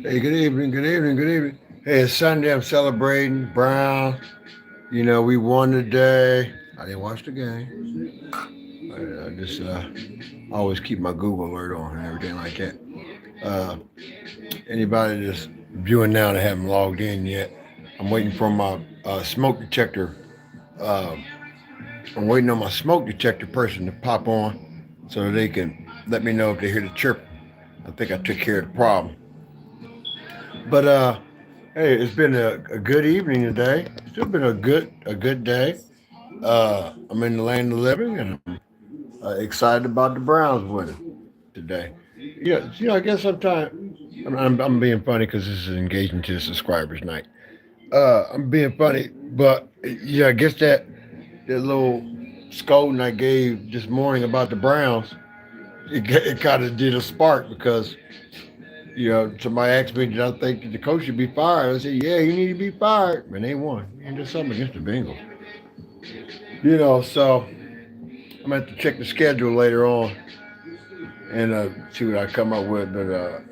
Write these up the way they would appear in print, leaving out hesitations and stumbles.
Hey, good evening, good evening, good evening. Hey, it's Sunday. I'm celebrating Brown. You know, we won today. I didn't watch the game. I just always keep my Google alert on and everything like that. Uh, Anybody that's viewing now that haven't logged in yet, I'm waiting for my smoke detector. Uh, I'm waiting on my smoke detector person to pop on so they can let me know if they hear the chirp. I think I took care of the problem. But hey, it's been a good evening today. Still been a good day. I'm in the land of the living, and I'm excited about the Browns winning today. Yeah, I guess sometimes I'm being funny because this is engaging to the subscribers night. I'm being funny, but yeah, I guess that little scolding I gave this morning about the Browns, it kind of did a spark because somebody asked me, did I think that the coach should be fired? I said, yeah, he need to be fired. And they won. And there's something against the Bengals. So I'm going to have to check the schedule later on and see what I come up with. But,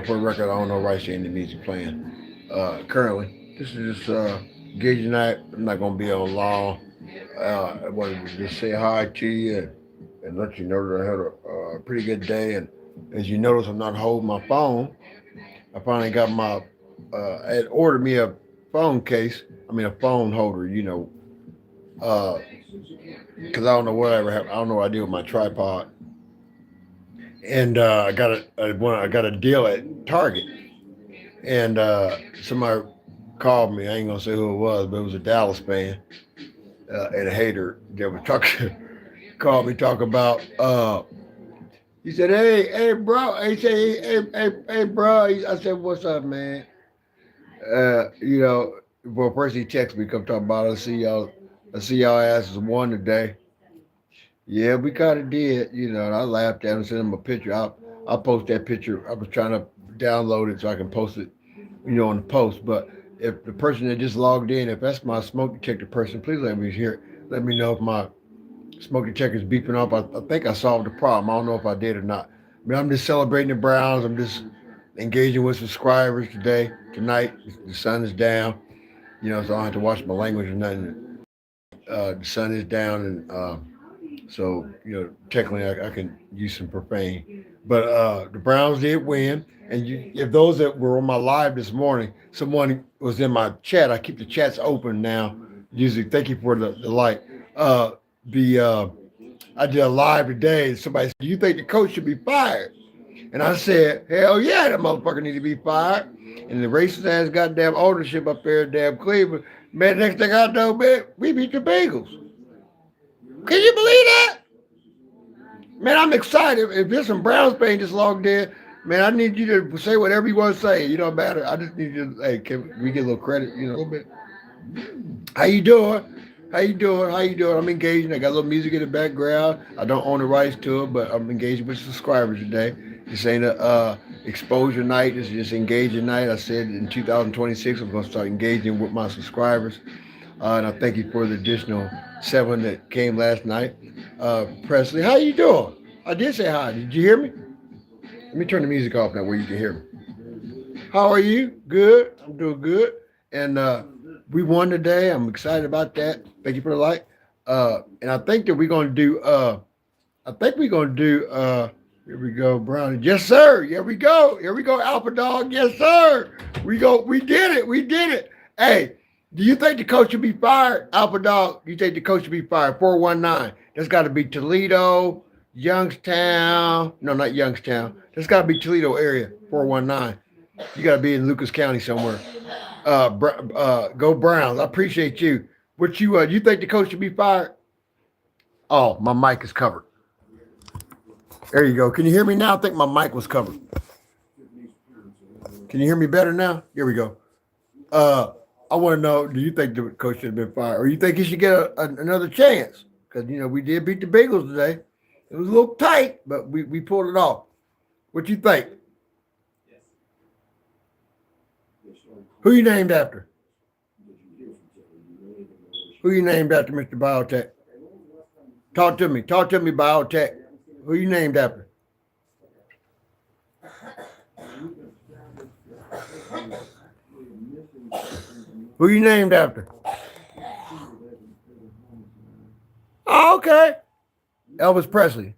for the record, I don't know right any music playing currently. This is just engaging night. I'm not going to be on long. I wanted to just say hi to you and let you know that I had a pretty good day. And as you notice, I'm not holding my phone. I finally got my. I had ordered me a phone case. I mean, a phone holder. Because I don't know whatever happened. I don't know what I did with my tripod. And I got a deal at Target, and somebody called me. I ain't gonna say who it was, but it was a Dallas fan and a hater that was talking. Called me talk about. He said, "Hey, bro." He said, "Hey, bro." I said, "What's up, man?" uh, you know, well, first he texted me, come talk about it. I see y'all asses won today. Yeah, we kind of did, and I laughed at him, sent him a picture. I'll post that picture. I was trying to download it so I can post it, on the post. But if the person that just logged in, if that's my smoke detector person, please let me hear it. Let me know if my smoke detector is beeping off. I think I solved the problem. I don't know if I did or not. I mean, I'm just celebrating the Browns. I'm just engaging with subscribers tonight. The sun is down. So I don't have to watch my language or nothing. The sun is down, and so technically I can use some profane. But the Browns did win, and if those that were on my live this morning, someone was in my chat. I keep the chats open now. Usually, thank you for the light. Uh, the I did a live today. Somebody said, "Do you think the coach should be fired?" And I said, "Hell yeah, that motherfucker need to be fired." And the racist ass goddamn ownership up there in damn Cleveland. Man, next thing I know, man, we beat the Bengals. Can you believe that? Man, I'm excited. If there's some Browns fans just logged in, man, I need you to say whatever you want to say. You don't matter. I just need you to, hey, can we get a little credit, a little bit? How you doing? How you doing? How you doing? I'm engaging. I got a little music in the background. I don't own the rights to it, but I'm engaging with subscribers today. This ain't a exposure night. This is just engaging night. I said in 2026 I'm going to start engaging with my subscribers, and I thank you for the additional 7 that came last night. Presley, how you doing? I did say hi. Did you hear me? Let me turn the music off now where you can hear me. How are you? Good. I'm doing good. And we won today. I'm excited about that. Thank you for the light. And I think that we're going to do, here we go, Brownie. Yes, sir. Here we go. Here we go, Alpha Dog. Yes, sir. We go. We did it. We did it. Hey, do you think the coach should be fired? Alpha Dog, you think the coach should be fired? 419. That's got to be Toledo, Youngstown. No, not Youngstown. That's got to be Toledo area, 419. You got to be in Lucas County somewhere. Go Browns. I appreciate you. You think the coach should be fired? Oh, my mic is covered. There you go. Can you hear me now? I think my mic was covered. Can you hear me better now? Here we go. Uh, I want to know: do you think the coach should have been fired, or you think he should get another chance? Because we did beat the Bengals today. It was a little tight, but we pulled it off. What you think? Who you named after? Who you named after, Mr. Biotech? Talk to me. Talk to me, Biotech. Who you named after? Who you named after? Oh, okay. Elvis Presley.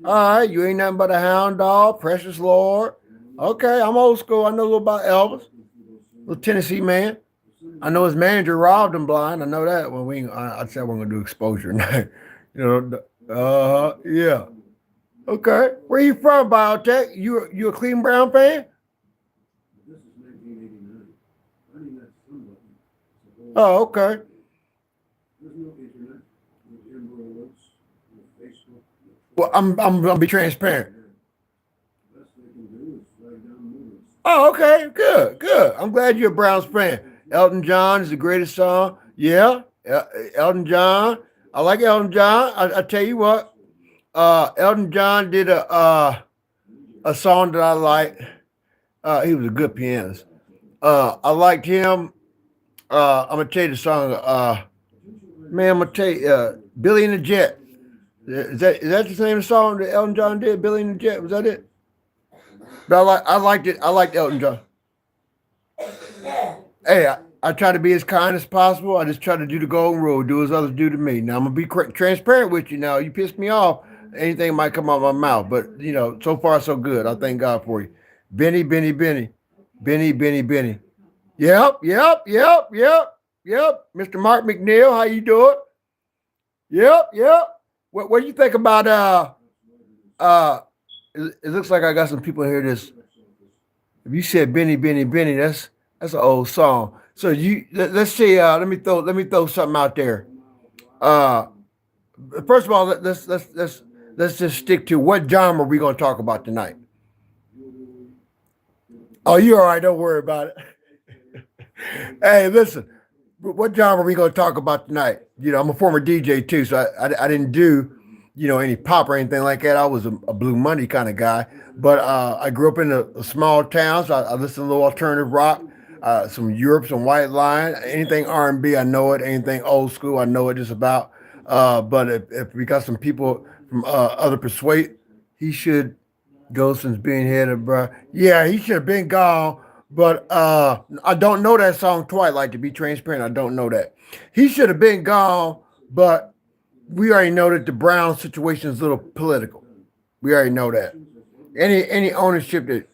All right, you ain't nothing but a hound dog, precious Lord. Okay, I'm old school. I know a little about Elvis, little Tennessee man. I know his manager robbed him blind. I know that. Well, I said we're gonna do exposure now. Yeah. Okay, where you from, Biotech? You a Cleveland Brown fan? Oh, okay. Well, I'm gonna be transparent. Oh, okay, good, good. I'm glad you're a Browns fan. Elton John is the greatest song. Yeah, Elton John. I like Elton John. I tell you what, Elton John did a song that I like. He was a good pianist. I liked him. I'm gonna tell you the song. Man, I'm gonna tell you, Billy and the Jet. Is that the same song that Elton John did? Billy and the Jet. Was that it? But I liked it. I liked Elton John. Hey, I try to be as kind as possible. I just try to do the golden rule, do as others do to me. Now I'm gonna be transparent with you. Now you piss me off, anything might come out of my mouth. But so far so good. I thank God for you, Benny, Benny, Benny, Benny, Benny, Benny. Yep, yep, yep, yep, yep. Mr. Mark McNeil, how you doing? Yep, yep. What do you think about it looks like I got some people here. This if you said Benny, Benny, Benny, that's an old song. So let's see. Let me throw something out there. Uh, First of all, let's just stick to what genre we gonna talk about tonight. Oh, you all right? Don't worry about it. Hey, listen. What genre are we going to talk about tonight? I'm a former DJ too, so I didn't do, any pop or anything like that. I was a Blue Monday kind of guy, but I grew up in a small town, so I listened to a little alternative rock, some Europe, some White Lion, anything R&B, I know it. Anything old school, I know it just about. But if we got some people from other persuade, he should go since being headed, bro. Yeah, he should have been gone. But I don't know that song Twilight, to be transparent. I don't know that. He should have been gone, but we already know that the Brown situation is a little political. We already know that. Any ownership that,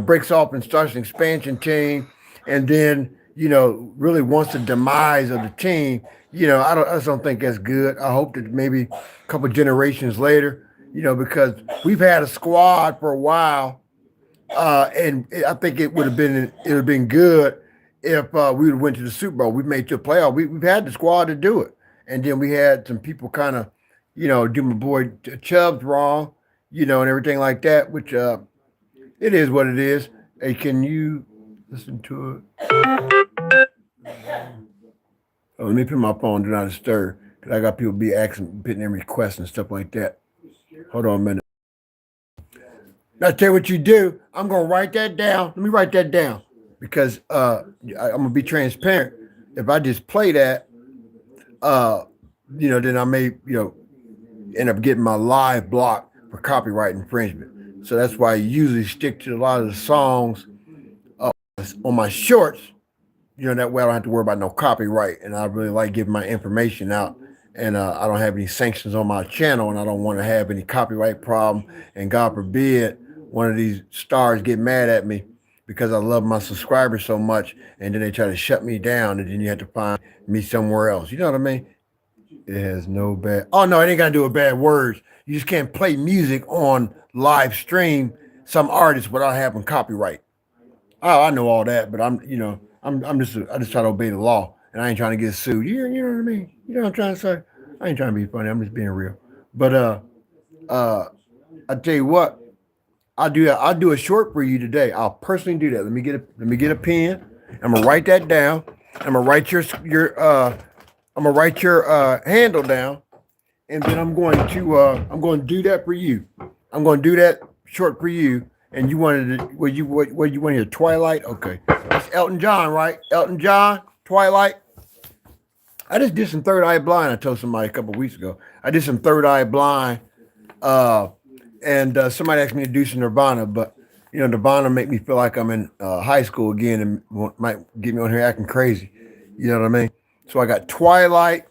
breaks off and starts an expansion team and then, really wants the demise of the team, I just don't think that's good. I hope that maybe a couple generations later, because we've had a squad for a while. And I think it would have been good if we would have went to the Super Bowl. We made it to a playoff. We've had the squad to do it, and then we had some people kind of, do my boy Chubbs wrong, and everything like that. Which it is what it is. Hey, can you listen to it? Oh, let me put my phone do not disturb because I got people be asking, putting in requests and stuff like that. Hold on a minute. Now, tell you what you do. I'm gonna write that down. Let me write that down because I'm gonna be transparent. If I just play that, then I may, end up getting my live blocked for copyright infringement. So that's why I usually stick to a lot of the songs on my shorts. That way I don't have to worry about no copyright. And I really like giving my information out. And I don't have any sanctions on my channel, and I don't want to have any copyright problem. And God forbid one of these stars get mad at me because I love my subscribers so much, and then they try to shut me down, and then you have to find me somewhere else. You know what I mean? It has no bad. Oh no, it ain't got to do with bad words. You just can't play music on live stream some artists without having copyright. Oh, I know all that, but I just try to obey the law, and I ain't trying to get sued. You know what I mean? You know what I'm trying to say? I ain't trying to be funny. I'm just being real. But I tell you what, I'll do a short for you today. I'll personally do that. Let me get a pen. I'm gonna write that down. I'm gonna write your handle down, and then I'm going to do that for you. I'm going to do that short for you. And you wanted to, what you want to hear? Twilight? Okay. That's Elton John, right? Elton John, Twilight. I just did some Third Eye Blind. I told somebody a couple of weeks ago. I did some Third Eye Blind. And somebody asked me to do some Nirvana, but You know, Devon make me feel like I'm in high school again and might get me on here acting crazy. You know what I mean? So I got Twilight,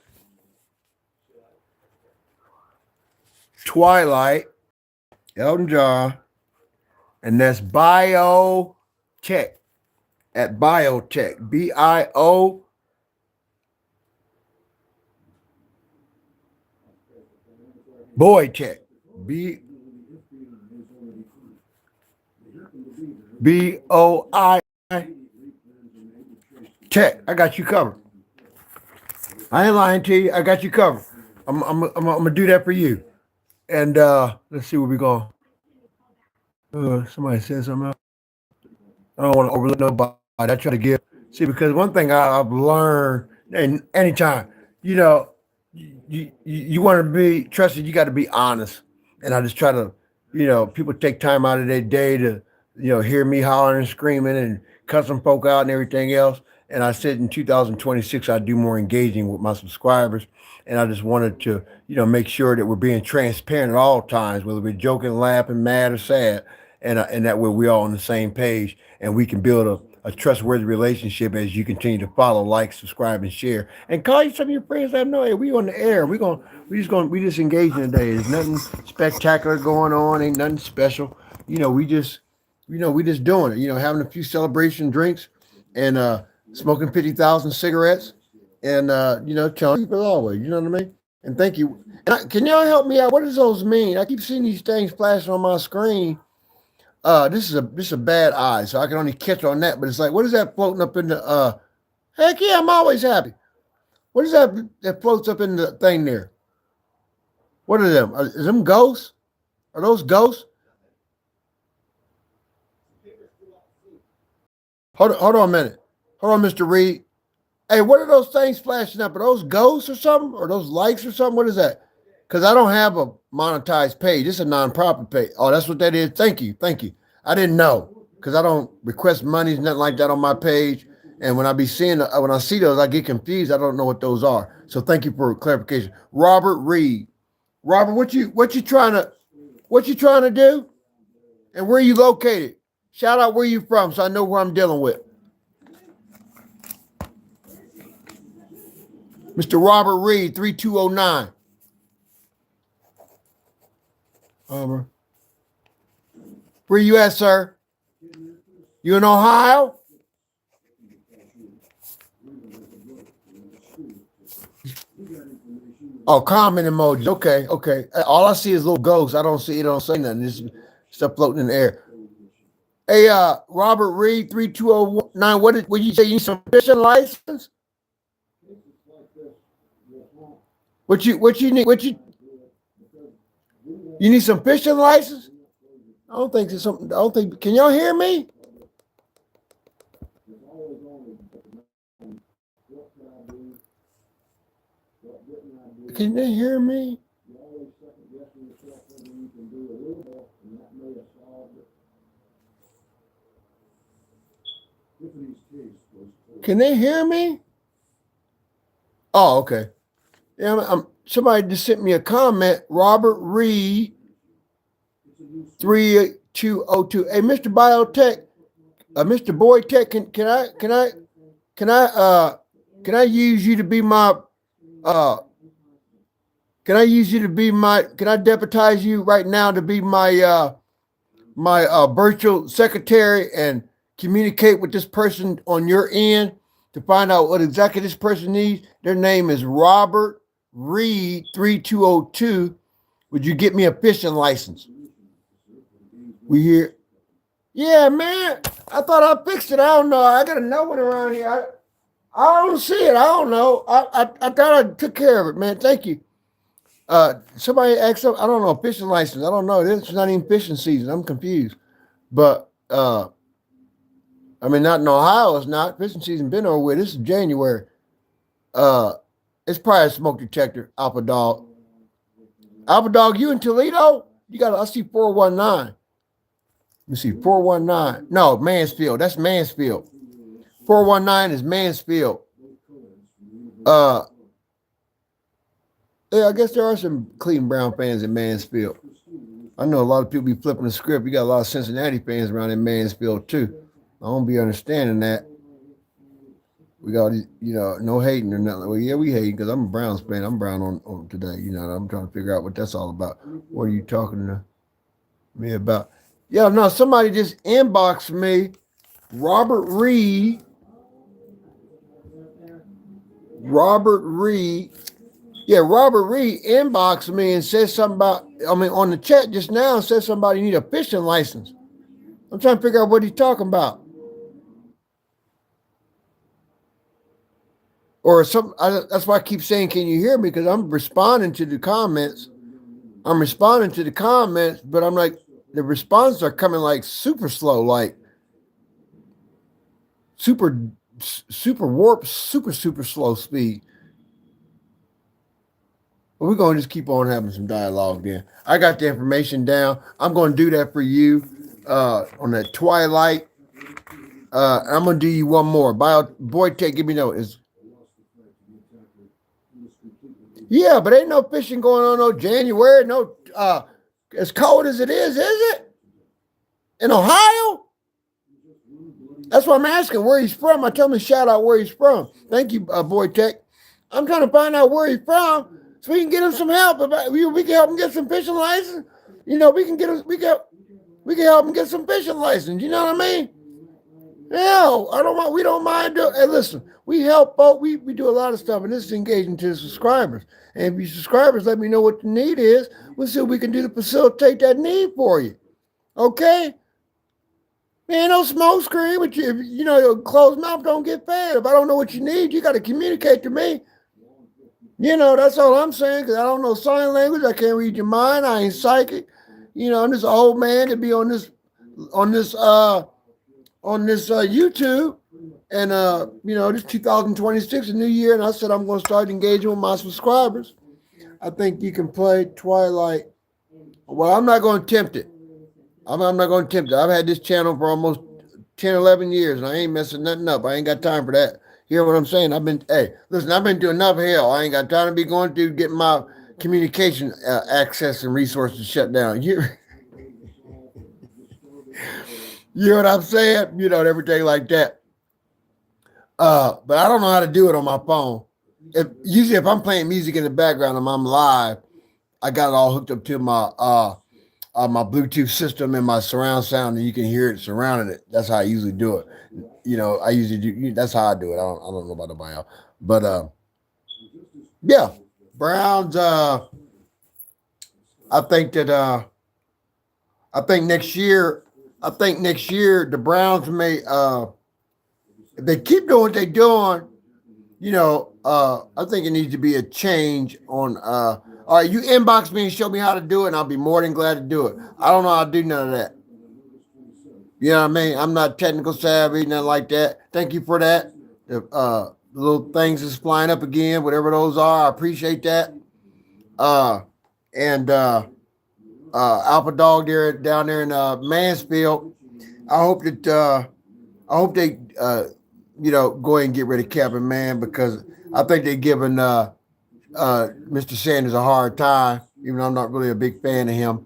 Elton John, and that's Biotech at Biotech. Boy Tech. BOI Tech. I got you covered. I ain't lying to you. I got you covered. I'm gonna do that for you. And let's see where we going. Somebody said something else. I don't want to overlook nobody. I try to give. See, because one thing I've learned, and anytime, you know, you want to be trusted, you got to be honest. And I just try to, people take time out of their day to, hear me hollering and screaming and cussing folk out and everything else. And I said in 2026, I'd do more engaging with my subscribers. And I just wanted to, make sure that we're being transparent at all times, whether we're joking, laughing, mad, or sad, and that way we're all on the same page and we can build a trustworthy relationship as you continue to follow, like, subscribe, and share, and call you some of your friends. Let them know, hey, we on the air. We just engaging today. There's nothing spectacular going on. Ain't nothing special. We just doing it. Having a few celebration drinks and smoking 50,000 cigarettes and telling people always. You know what I mean? And thank you. And can y'all help me out? What does those mean? I keep seeing these things flashing on my screen. This is a bad eye, so I can only catch on that. But it's like, what is that floating up in the? Heck yeah, I'm always happy. What is that floats up in the thing there? What are them? Is them ghosts? Are those ghosts? Hold on a minute. Hold on, Mr. Reed. Hey, what are those things flashing up? Are those ghosts or something? Or those likes or something? What is that? Because I don't have a monetized page. It's a non-profit page. Oh, that's what that is. Thank you. I didn't know because I don't request monies, nothing like that on my page. And when I see those, I get confused. I don't know what those are. So thank you for clarification. Robert Reed. Robert, what you trying to do? And where are you located? Shout out where you from so I know where I'm dealing with. Mr. Robert Reed, 3209. Where you at, sir? You in Ohio? Oh, comment emojis. Okay. All I see is little ghosts. I don't say nothing. It's stuff floating in the air. Hey, Robert Reed, 3209. What did you say? You need some fishing license? What you need? You need some fishing license? I don't think it's something. I don't think. Can y'all hear me? Can they hear me? Can they hear me? Oh, okay. Yeah, somebody just sent me a comment. Robert Reed, 3202. Hey, Mr. Biotech, Mr. Boy Tech, can I use you to be my can I deputize you right now to be my virtual secretary and communicate with this person on your end to find out what exactly this person needs? Their name is Robert Reed 3202. Would you get me a fishing license? We here? Yeah, man. I thought I fixed it. I don't know. I got a no one around here. I don't see it. I don't know. I thought I took care of it, man. Thank you. Somebody asked up, I don't know, fishing license. I don't know. It's not even fishing season. I'm confused. But not in Ohio, it's not. Fishing season been over with. This is January. It's probably a smoke detector, Alpha Dog. Alpha Dog, you in Toledo? I see 419. Let me see, 419. No, Mansfield. That's Mansfield. 419 is Mansfield. Yeah, I guess there are some Cleveland Brown fans in Mansfield. I know a lot of people be flipping the script. You got a lot of Cincinnati fans around in Mansfield too. I don't be understanding that. We got, no hating or nothing. Well, yeah, we hating because I'm a Browns fan. I'm Brown on today. I'm trying to figure out what that's all about. What are you talking to me about? Yeah, no, somebody just inboxed me. Robert Reed. Robert Reed. Yeah, Robert Reed inboxed me and said something about, on the chat just now, said somebody need a fishing license. I'm trying to figure out what he's talking about. Or that's why I keep saying, can you hear me? Because I'm responding to the comments. But I'm like, the responses are coming like super slow, like super warp, super slow speed. But we're going to just keep on having some dialogue then. I got the information down. I'm going to do that for you on that Twilight. I'm going to do you one more. Boy, give me notice. Yeah, but ain't no fishing going on no January. No, as cold as it is it? In Ohio? That's what I'm asking, where he's from. I tell him to shout out where he's from. Thank you, Boy Tech. I'm trying to find out where he's from so we can get him some help. We can help him get some fishing license. We can help him get some fishing license. You know what I mean? Hell, we don't mind doing. Hey, listen, we help folks. We do a lot of stuff, and this is engaging to the subscribers. And if you subscribers let me know what the need is, we'll see what we can do to facilitate that need for you. Okay? Man, no smoke screen, but your closed mouth don't get fed. If I don't know what you need, you got to communicate to me. That's all I'm saying, because I don't know sign language. I can't read your mind. I ain't psychic. I'm this old man to be on this YouTube. And, this 2026, a new year, and I said I'm going to start engaging with my subscribers. I think you can play Twilight. Well, I'm not going to tempt it. I'm not going to tempt it. I've had this channel for almost 10, 11 years, and I ain't messing nothing up. I ain't got time for that. Hear what I'm saying? I've been through enough hell. I ain't got time to be going through getting my communication access and resources shut down. You know what I'm saying? Everything like that. But I don't know how to do it on my phone. Usually if I'm playing music in the background and I'm live, I got it all hooked up to my my Bluetooth system and my surround sound, and you can hear it surrounding it. That's how I usually do it. I usually do. That's how I do it. I don't know about nobody else, but yeah, Browns. I think next year. The Browns may. If they keep doing what they're doing, I think it needs to be a change on. All right, you inbox me and show me how to do it, and I'll be more than glad to do it. I don't know how to do none of that. You know what I mean? I'm not technical savvy, nothing like that. Thank you for that. The little things is flying up again, whatever those are. I appreciate that. And Alpha Dog down there in Mansfield. I hope they go ahead and get rid of Kevin, man, because I think they're giving Mr. Sanders a hard time, even though I'm not really a big fan of him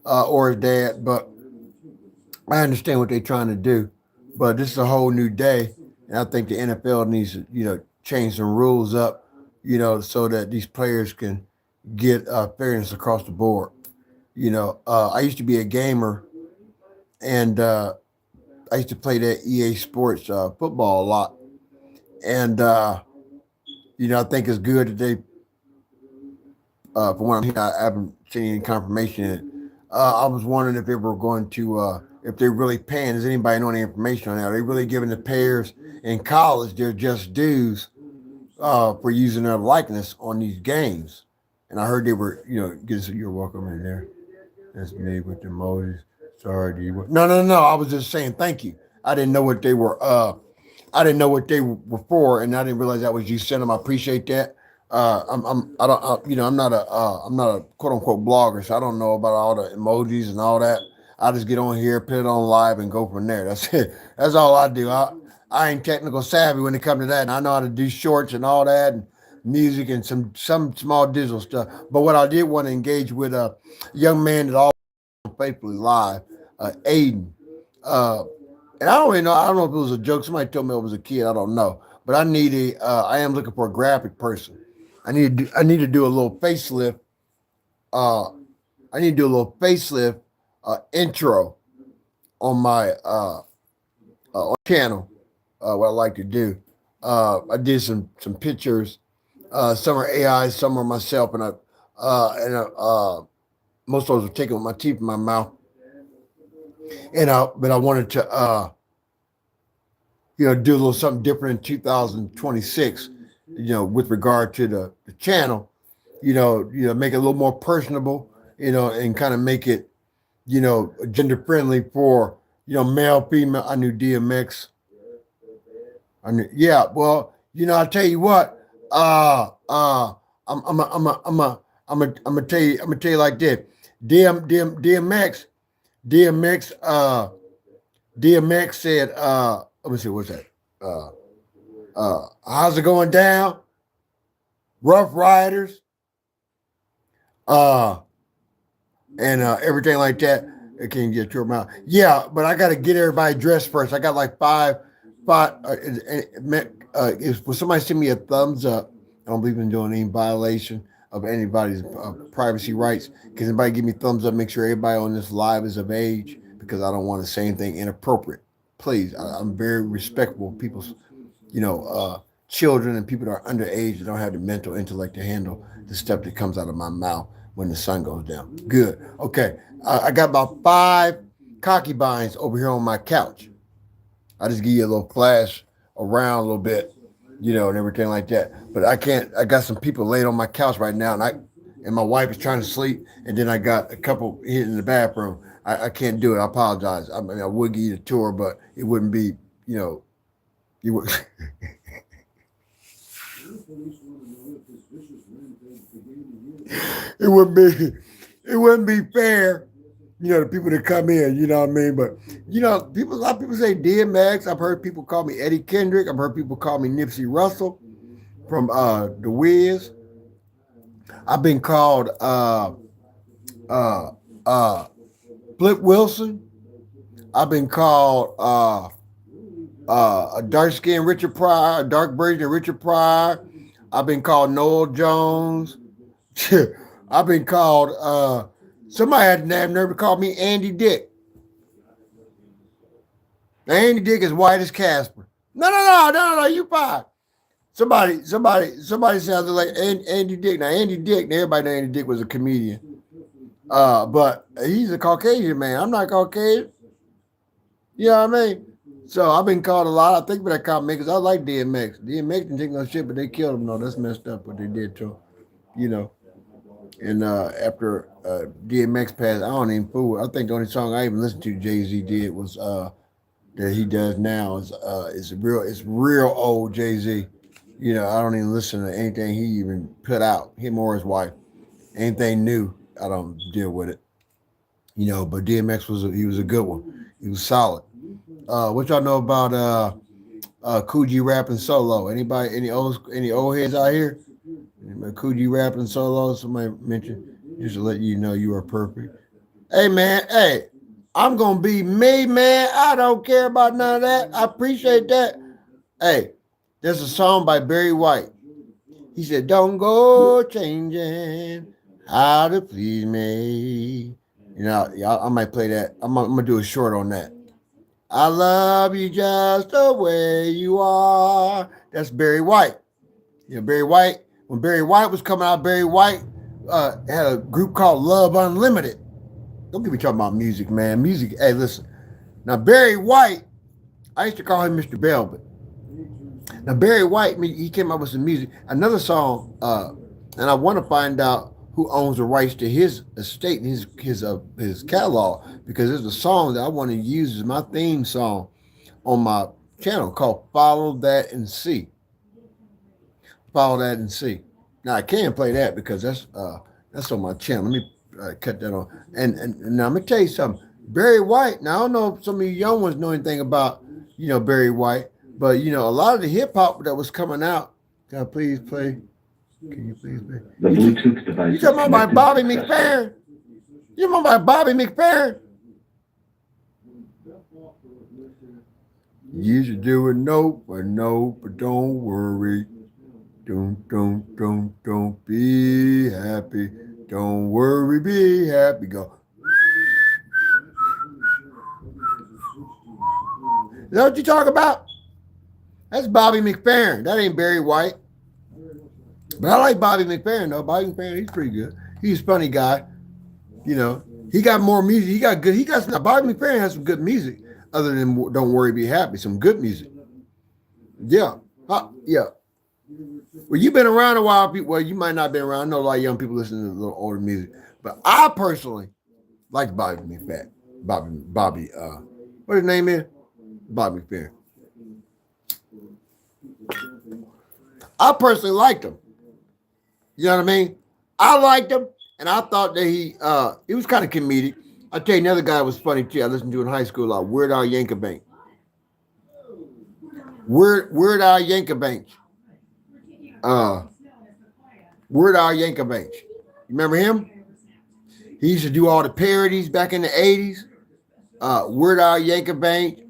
or his dad, but I understand what they're trying to do. But this is a whole new day, and I think the NFL needs to, change some rules up, so that these players can get fairness across the board. I used to be a gamer, and I used to play that EA Sports football a lot, and I think it's good that they. From what I'm hearing, I haven't seen any confirmation. I was wondering if they were going to, if they're really paying. Does anybody know any information on that? Are they really giving the players in college their just dues for using their likeness on these games? And I heard they were, you're welcome in there. That's me with the emojis. Sorry, do you? No. I was just saying thank you. I didn't know what they were. I didn't know what they were for, and I didn't realize that was you sent them. I appreciate that. I'm not a quote unquote blogger, so I don't know about all the emojis and all that. I just get on here, put it on live, and go from there. That's it. That's all I do. I ain't technical savvy when it comes to that, and I know how to do shorts and all that, and music and some small digital stuff. But what I did want to engage with a young man that all Faithfully Live, Aiden. And I don't really know. I don't know if it was a joke. Somebody told me I was a kid. I don't know. But I am looking for a graphic person. I need to do a little facelift. Uh, I need to do a little facelift intro on my channel. What I like to do. I did some pictures. Some are AI, some are myself, and most of those were taken with my teeth in my mouth. But I wanted to do a little something different in 2026. With regard to the channel, make it a little more personable. And kind of make it, gender friendly for male, female. I knew DMX. Yeah. Well, I tell you what. I'm gonna tell you like this. DMX said, let me see, what's that? How's it going down? Rough Riders, and everything like that. I can't get to her mouth. Yeah, but I got to get everybody dressed first. I got like five. Will somebody send me a thumbs up? I don't believe in doing any violation of anybody's privacy rights. Can anybody give me a thumbs up? Make sure everybody on this live is of age, because I don't want to say anything inappropriate. Please, I'm very respectful of people's, children and people that are underage that don't have the mental intellect to handle the stuff that comes out of my mouth when the sun goes down. Good. Okay. I got about 5 concubines over here on my couch. I just give you a little flash around a little bit, and everything like that. But I can't. I got some people laid on my couch right now, and my wife is trying to sleep, and then I got a couple here in the bathroom. I can't do it. I apologize. I mean, I would give you a tour, but it wouldn't be, you would. It wouldn't be fair, the people that come in, you know what I mean? But, a lot of people say DMX. I've heard people call me Eddie Kendrick. I've heard people call me Nipsey Russell from The Wiz. I've been called Flip Wilson. I've been called a dark-skinned Richard Pryor, a dark version of Richard Pryor. I've been called Noel Jones. I've been called, somebody had the nerve to call me Andy Dick. Now, Andy Dick is white as Casper. No, you fine. Somebody sounded like Andy Dick. Now, Andy Dick, everybody know Andy Dick was a comedian. But he's a Caucasian man. I'm not Caucasian. You know what I mean? So I've been called a lot. I think about that comment because I like DMX. DMX didn't take no shit, but they killed him. No, that's messed up what they did to him. And after DMX passed, I don't even fool. I think the only song I even listened to Jay-Z did was that he does now is real old Jay-Z. I don't even listen to anything he even put out, him or his wife. Anything new, I don't deal with it. But DMX was a good one. He was solid. What y'all know about Coogee rapping solo? Anybody? Any old heads out here? Coogee rapping solo? Somebody mentioned, just to let you know you are perfect. Hey man, I'm gonna be me, man. I don't care about none of that. I appreciate that. Hey, there's a song by Barry White. He said, "Don't go changing how to please me." I might play that. I'm gonna do a short on that. I love you just the way you are. That's Barry White. Barry White. When Barry White was coming out, Barry White had a group called Love Unlimited. Don't get me talking about music, man. Music. Hey, listen. Now, Barry White, I used to call him Mr. Velvet. Now, Barry White, he came up with some music. Another song, and I want to find out who owns the rights to his estate and his catalog, because there's a song that I want to use as my theme song on my channel called Follow That and See. Follow That and See. Now I can't play that because that's on my channel. Let me cut that on. And now I'm gonna tell you something. Barry White. Now I don't know if some of you young ones know anything about Barry White, but a lot of the hip hop that was coming out. Can I please play? Can you please play? The Bluetooth device. You talking about Bobby McFerrin? You remember about Bobby McFerrin? You should do a note, but don't worry. Don't be happy. Don't worry, be happy. Go. Is that what you talk about? That's Bobby McFerrin. That ain't Barry White. But I like Bobby McFerrin though. Bobby McFerrin, he's pretty good. He's a funny guy. You know, he got more music. He got good. He got some. Bobby McFerrin has some good music. Other than "Don't Worry, Be Happy," some good music. Yeah, yeah. Well, you've been around a while. Well, you might not have been around. I know a lot of young people listen to a little older music, but I personally like Bobby McFerrin. Bobby. What his name is? Bobby McFerrin. I personally liked him. You know what I mean? I liked him, and I thought that he was kind of comedic. I'll tell you another guy was funny too. I listened to in high school a lot. Weird Al Yankovic. Weird Al Yankovic. Weird Al Yankovic. You remember him? He used to do all the parodies back in the 80s. Weird Al Yankovic.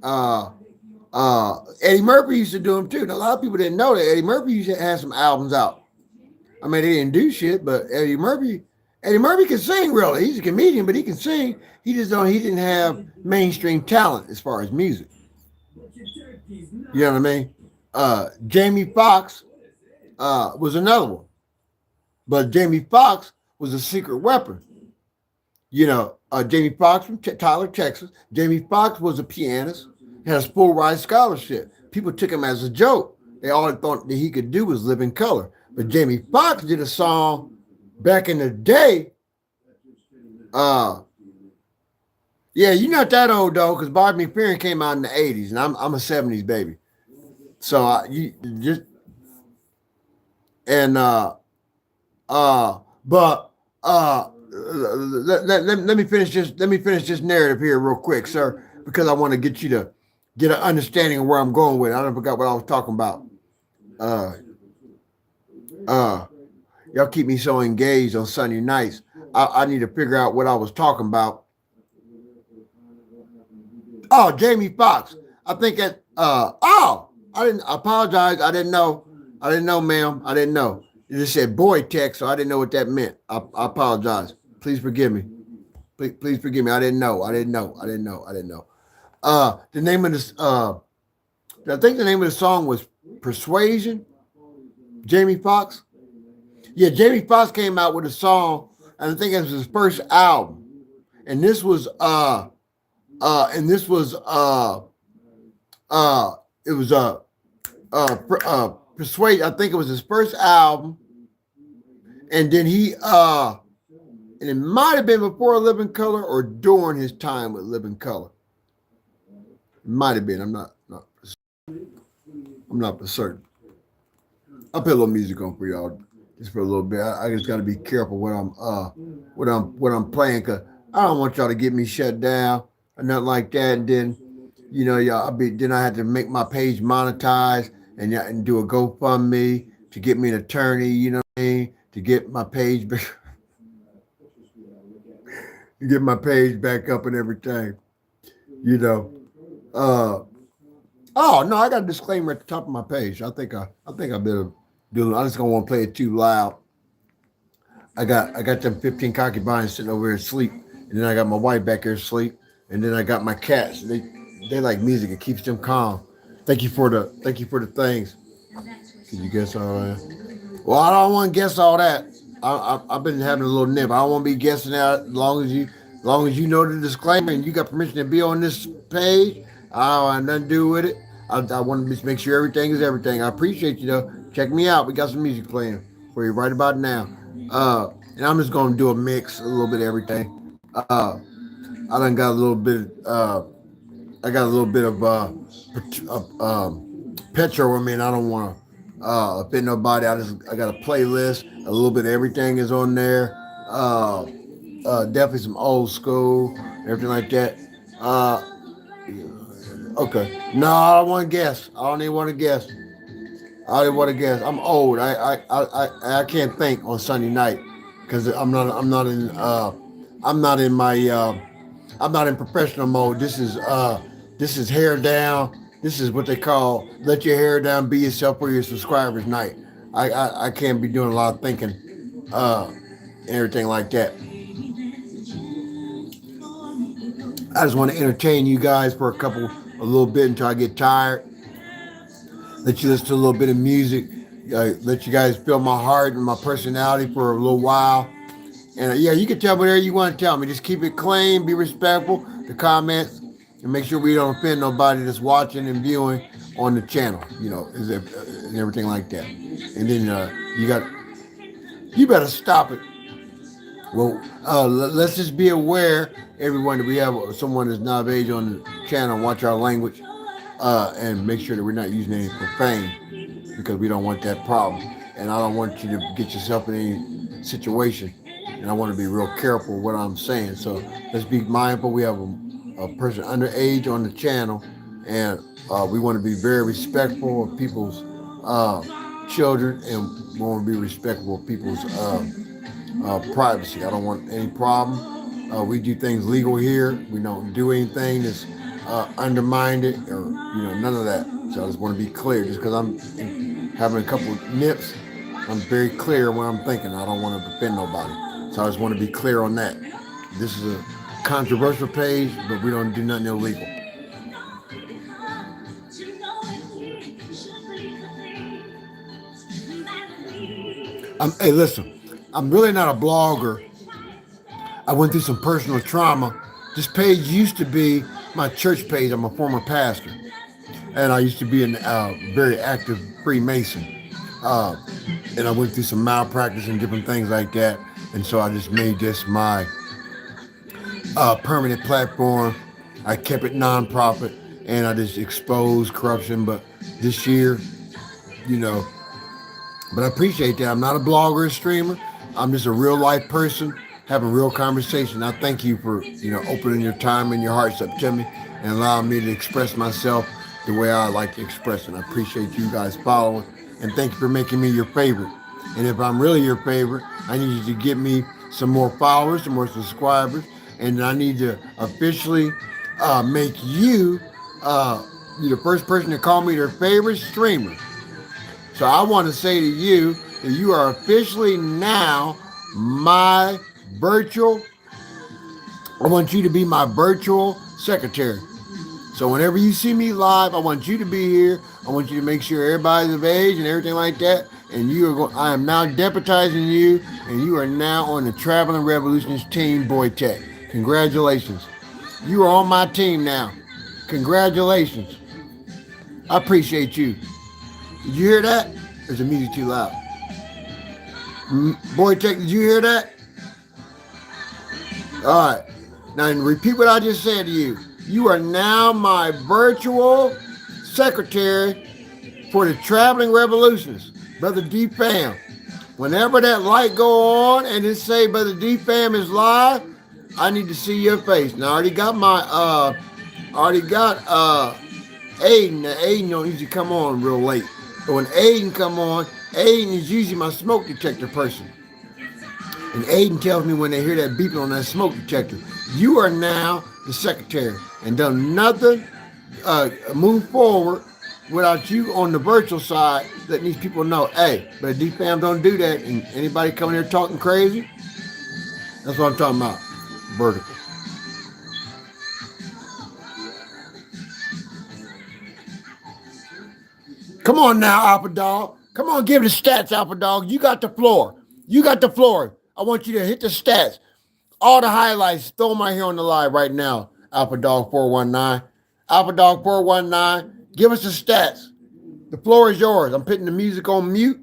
Eddie Murphy used to do them too. And a lot of people didn't know that Eddie Murphy used to have some albums out. I mean, they didn't do shit, but Eddie Murphy can sing really. He's a comedian, but he can sing. He didn't have mainstream talent as far as music. You know what I mean? Jamie Foxx was another one. But Jamie Foxx was a secret weapon. You know, Jamie Foxx from Tyler, Texas. Jamie Foxx was a pianist, had a full ride scholarship. People took him as a joke. They all thought that he could do was live in color. But Jamie Foxx did a song back in the day. Yeah, you're not that old though, because Bobby McFerrin came out in the 80s, and I'm a 70s baby. So you just and but let me finish this. Let me finish this narrative here real quick, sir, because I want to get you to get an understanding of where I'm going with it. I don't forgot what I was talking about. Y'all keep me so engaged on Sunday nights. I need to figure out what I was talking about. Oh, Jamie Foxx. I think that. I apologize. I didn't know, ma'am. I didn't know. It just said boy text, so I didn't know what that meant. I apologize. Please forgive me. Please forgive me. I didn't know. The name of this. I think the name of the song was Persuasion. Jamie Foxx. Yeah, Jamie Foxx came out with a song, and I think it was his first album. And this was Persuade. I think it was his first album, and then and it might have been before Living Color or during his time with Living Color. It might have been. I'm not for certain. I'll put a little music on for y'all just for a little bit. I just got to be careful what I'm playing, because I don't want y'all to get me shut down or nothing like that. And then, you know, then I had to make my page monetize and do a GoFundMe to get me an attorney. You know what I mean? To get my page back, to get my page back up and everything. You know. Oh no, I got a disclaimer at the top of my page. I think I better do it. I just don't want to play it too loud. I got them 15 concubines sitting over here asleep, and then I got my wife back here asleep, and then I got my cats. They like music. It keeps them calm. Thank you for the things. Can you guess all that? Well, I don't want to guess all that. I've been having a little nip. I don't want to be guessing that. As long as you know the disclaimer and you got permission to be on this page, I don't have nothing to do with it. I want to just make sure everything is everything. I appreciate you though. Check me out. We got some music playing for you right about now. And I'm just gonna do a mix, a little bit of everything. I done got a little bit. I got a little bit of petrol with me, and I don't want to offend nobody. I got a playlist. A little bit of everything is on there. Definitely some old school, everything like that. Okay. No, I don't want to guess. I don't even want to guess. I'm old. I can't think on Sunday night because I'm not in I'm not in my I'm not in professional mode. This is hair down. This is what they call let your hair down, be yourself for your subscribers night. I can't be doing a lot of thinking, and everything like that. I just want to entertain you guys for a little bit until I get tired. Let you listen to a little bit of music. Let you guys feel my heart and my personality for a little while. And yeah, you can tell me whatever you want to tell me. Just keep it clean, be respectful, the comments, and make sure we don't offend nobody that's watching and viewing on the channel, and everything like that. And then you better stop it. Well, let's just be aware, everyone, that we have someone that's not of age on the channel. Watch our language, and make sure that we're not using any profane because we don't want that problem. And I don't want you to get yourself in any situation. And I want to be real careful what I'm saying. So let's be mindful. We have a person underage on the channel, and we want to be very respectful of people's children, and we want to be respectful of people's privacy. I don't want any problem. We do things legal here. We don't do anything that's undermined it or none of that. So I just want to be clear. Just because I'm having a couple of nips, I'm very clear what I'm thinking. I don't want to offend nobody. So I just want to be clear on that. This is a controversial page, but we don't do nothing illegal. Hey, listen, I'm really not a blogger. I went through some personal trauma. This page used to be my church page. I'm a former pastor, and I used to be a very active Freemason. And I went through some malpractice and different things like that. And so I just made this my permanent platform. I kept it nonprofit, and I just exposed corruption. But this year, you know, but I appreciate that. I'm not a blogger or streamer. I'm just a real life person having real conversation. I thank you for, opening your time and your hearts up to me and allowing me to express myself the way I like to express it. I appreciate you guys following, and thank you for making me your favorite. And if I'm really your favorite, I need you to give me some more followers, some more subscribers, and I need to officially make you the first person to call me their favorite streamer. So I want to say to you that you are officially now my virtual, I want you to be my virtual secretary. So whenever you see me live, I want you to be here. I want you to make sure everybody's of age and everything like that. And I am now deputizing you, and you are now on the Traveling Revolutionist team, Boy Tech. Congratulations. You are on my team now. Congratulations. I appreciate you. Did you hear that? Is the music too loud? Boy Tech, did you hear that? All right. Now repeat what I just said to you. You are now my virtual secretary for the Traveling Revolutionists, Brother D Fam. Whenever that light go on and it say Brother D Fam is live, I need to see your face. Now I already got Aiden. Now Aiden don't usually come on real late. But when Aiden come on, Aiden is usually my smoke detector person. And Aiden tells me when they hear that beeping on that smoke detector, you are now the secretary and done nothing move forward without you on the virtual side letting these people know, hey, but D-Fam don't do that. And anybody coming here talking crazy, that's what I'm talking about, vertical. Come on now, Alpha Dog. Come on, give the stats, Alpha Dog. You got the floor. You got the floor. I want you to hit the stats. All the highlights, throw them right here on the live right now, Alpha Dog 419. Alpha Dog 419, give us the stats. The floor is yours. I'm putting the music on mute.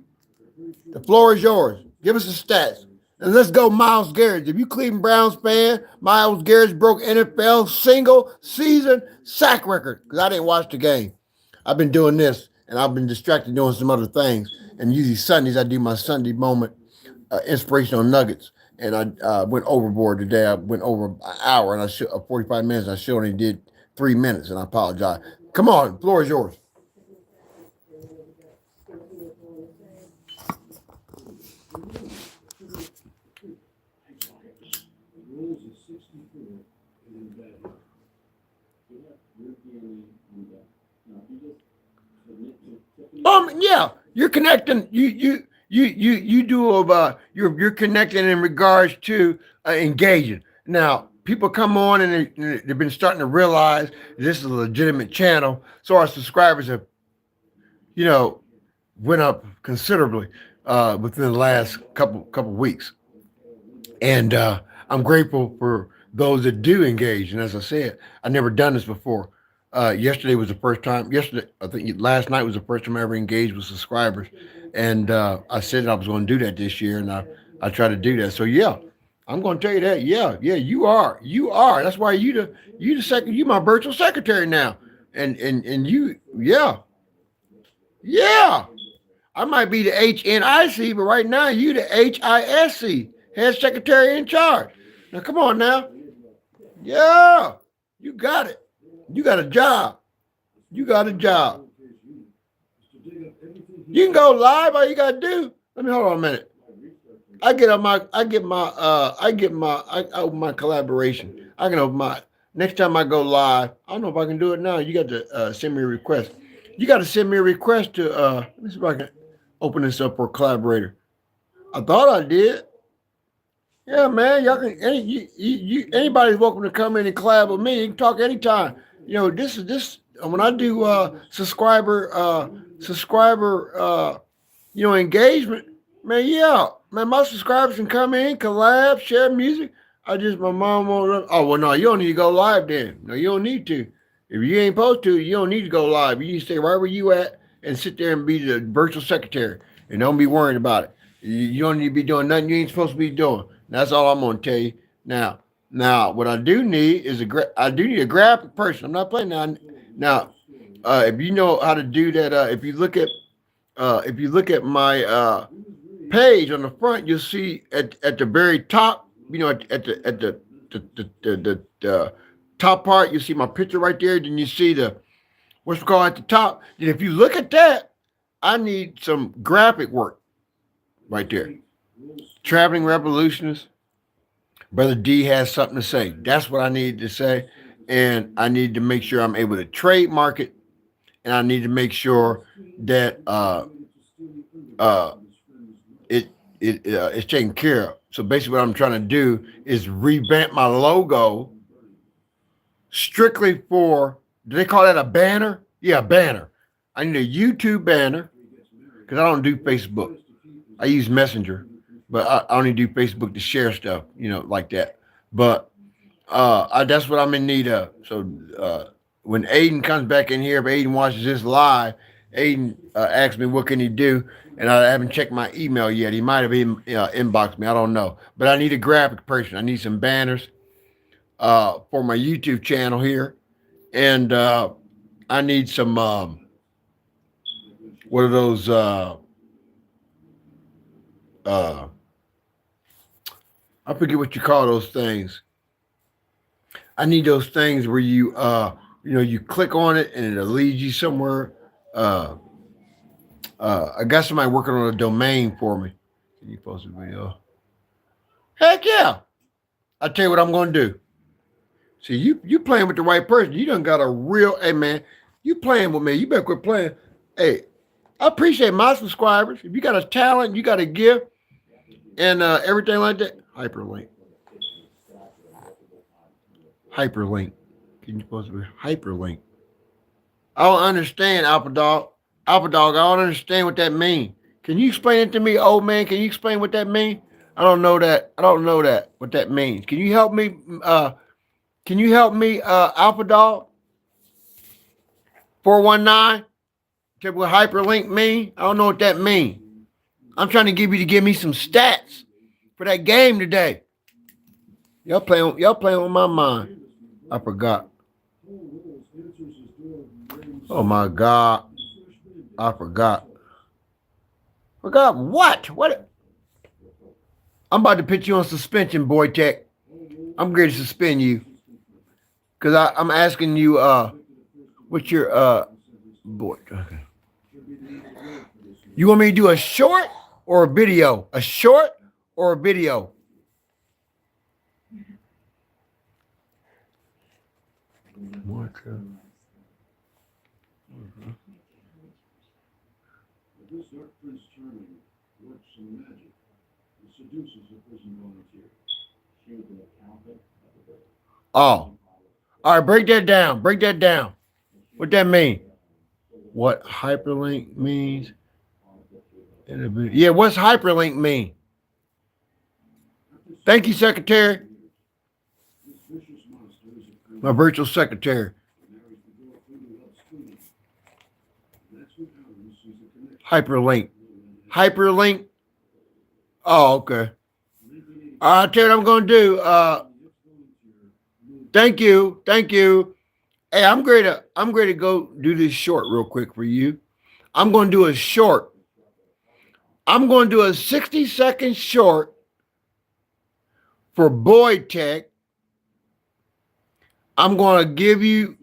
The floor is yours. Give us the stats. And let's go, Myles Garrett. If you Cleveland Browns fan, Myles Garrett broke NFL single season sack record because I didn't watch the game. I've been doing this, and I've been distracted doing some other things. And usually Sundays, I do my Sunday moment inspirational nuggets. And I went overboard today. I went over an hour, and 45 minutes. I should only did 3 minutes, and I apologize. Come on, the floor is yours. mean, yeah, you're connecting. You do about you're connecting in regards to engaging. Now, people come on and they've been starting to realize this is a legitimate channel, so our subscribers have, you know, went up considerably within the last couple weeks, and I'm grateful for those that do engage. And as I said, I never done this before. Yesterday was the first time. Yesterday, I think last night was the first time I ever engaged with subscribers, and I said I was going to do that this year, and I try to do that. So yeah, I'm going to tell you that. Yeah, yeah, you are. That's why you the second. You my virtual secretary now, and you, yeah, yeah. I might be the HNIC, but right now you the HISC, head secretary in charge. Now come on now. Yeah, you got it. You got a job. You got a job. You can go live. All you gotta do. Let me hold on a minute. I open my collaboration. I can open my next time I go live. I don't know if I can do it now. You got to send me a request. You got to send me a request to let me see if I can open this up for a collaborator. I thought I did. Yeah, man. Y'all can anybody's welcome to come in and collab with me. You can talk anytime. You know, this when I do subscriber engagement, man, yeah. Man, my subscribers can come in, collab, share music. My mom won't. Oh, well, no, you don't need to go live then. No, you don't need to. If you ain't supposed to, you don't need to go live. You need to stay right where you at and sit there and be the virtual secretary and don't be worrying about it. You don't need to be doing nothing you ain't supposed to be doing. That's all I'm going to tell you. Now, what I do need is I do need a graphic person. I'm not playing now. Now, if you know how to do that, if you look at my page on the front, you'll see at the very top, at the top part, you see my picture right there. Then you see the what's it called at the top. Then if you look at that, I need some graphic work right there. Traveling Revolutionist. Brother D has something to say. That's what I need to say. And I need to make sure I'm able to trademark it. And I need to make sure that it's taken care of. So basically, what I'm trying to do is revamp my logo strictly for. Do they call that a banner? Yeah, a banner. I need a YouTube banner because I don't do Facebook. I use Messenger, but I only do Facebook to share stuff, like that. But that's what I'm in need of. So when Aiden comes back in here, if Aiden watches this live, Aiden asked me what can he do, and I haven't checked my email yet. He might have inboxed me. I don't know. But I need a graphic person. I need some banners for my YouTube channel here, and I need some what are those? I forget what you call those things. I need those things where you click on it and it'll lead you somewhere. I got somebody working on a domain for me. Can you post a video? Heck yeah! I tell you what I'm going to do. See, you playing with the right person. You done got a real, hey man, you playing with me. You better quit playing. Hey, I appreciate my subscribers. If you got a talent, you got a gift, and everything like that. Hyperlink. Can you post a hyperlink? I don't understand, Alpha Dog. Alpha Dog, I don't understand what that means. Can you explain it to me, old man? Can you explain what that means? I don't know what that means. Can you help me? Alpha Dog? 419? Tell me what hyperlink mean? I don't know what that means. I'm trying to give me some stats for that game today. Y'all playing with my mind. I forgot. Oh my God. I forgot. Forgot what? What? I'm about to put you on suspension, boy tech. I'm ready to suspend you. Because I'm asking you, what's your, boy. Okay. You want me to do a short or a video? A short or a video? Oh, all right. Break that down. Break that down. What that mean? What hyperlink means? Yeah, what's hyperlink mean? Thank you, Secretary. My virtual secretary. Hyperlink. Hyperlink. Oh, okay. I'll tell you what I'm going to do. Thank you. Thank you. Hey, I'm ready to go do this short real quick for you. I'm going to do a short. I'm going to do a 60-second short for Boyd Tech. I'm going to do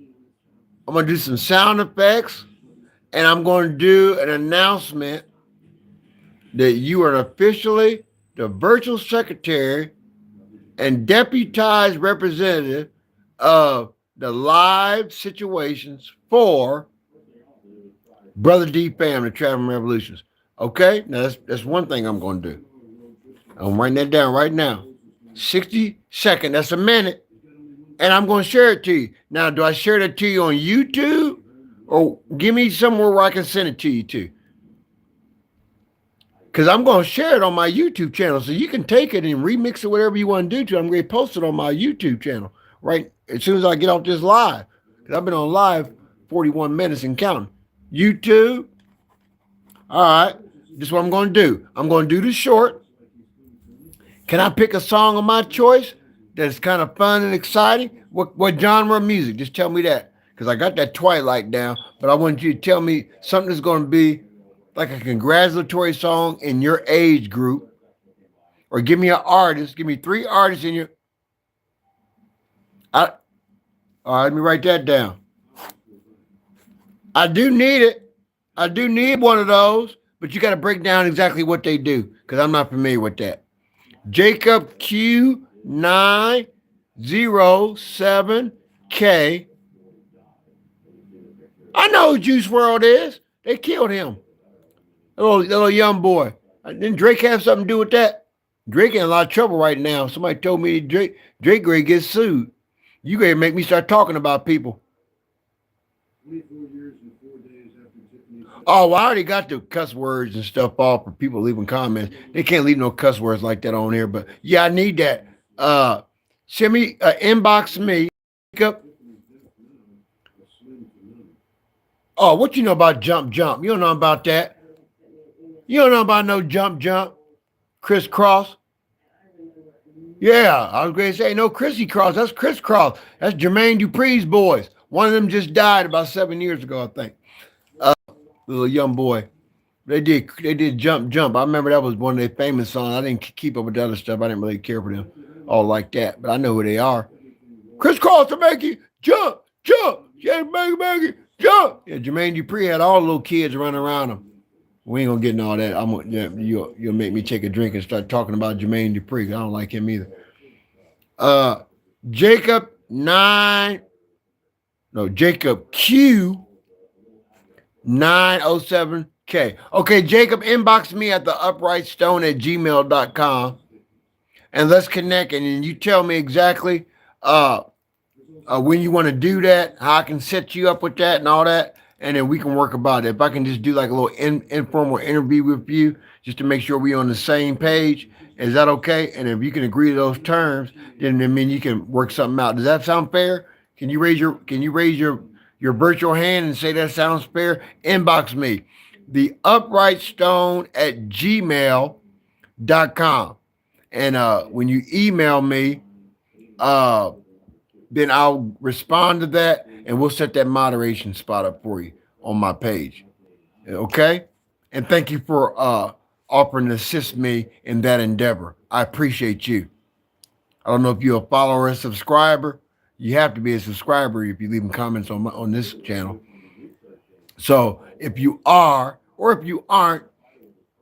some sound effects, and I'm going to do an announcement that you are officially the virtual secretary and deputized representative of the live situations for Brother D Fam, the Traveling Revolutionist. Okay? Now that's one thing I'm going to do. I'm writing that down right now. 60 seconds, that's a minute. And I'm going to share it to you. Now, do I share that to you on YouTube? Or give me somewhere where I can send it to you to? Because I'm going to share it on my YouTube channel. So you can take it and remix it, whatever you want to do to it. I'm going to post it on my YouTube channel right as soon as I get off this live. Because I've been on live 41 minutes and counting. YouTube. All right. This is what I'm going to do. I'm going to do the short. Can I pick a song of my choice that's kind of fun and exciting? What genre of music? Just tell me that. Because I got that Twilight down. But I want you to tell me something that's going to be like a congratulatory song in your age group. Or give me an artist. Give me 3 artists in your... All right, let me write that down. I do need it. I do need one of those. But you got to break down exactly what they do. Because I'm not familiar with that. Jacob Q907K. I know who Juice WRLD is. They killed him. Little young boy. Didn't Drake have something to do with that? Drake in a lot of trouble right now. Somebody told me Drake ready to get sued. You ready to make me start talking about people. Oh, well, I already got the cuss words and stuff off for people leaving comments. They can't leave no cuss words like that on here. But yeah, I need that. Send me, inbox me. Oh, what you know about jump? You don't know about that. You don't know about no jump. Crisscross. Yeah, I was going to say no Chrissy Cross. That's Chris Cross. That's Jermaine Dupri's boys. One of them just died about 7 years ago, I think. Little young boy. They did jump. I remember that was one of their famous songs. I didn't keep up with the other stuff. I didn't really care for them all like that, but I know who they are. Chris Cross to make you jump. Yeah, make it jump. Yeah, Jermaine Dupri had all the little kids running around him. We ain't gonna get into all that. You'll make me take a drink and start talking about Jermaine Dupri. I don't like him either. Jacob Q 907K. Okay, Jacob, inbox me at theuprightstone@gmail.com and let's connect. And then you tell me exactly when you want to do that, how I can set you up with that and all that. And then we can work about it. If I can just do like a little informal interview with you just to make sure we're on the same page. Is that okay? And if you can agree to those terms, then I mean you can work something out. Does that sound fair? Can you raise your your virtual hand and say that sounds fair? Inbox me, theuprightstone@gmail.com. And when you email me, then I'll respond to that and we'll set that moderation spot up for you on my page. Okay? And thank you for offering to assist me in that endeavor. I appreciate you. I don't know if you're a follower or a subscriber. You have to be a subscriber if you're leaving comments on this channel. So if you are, or if you aren't,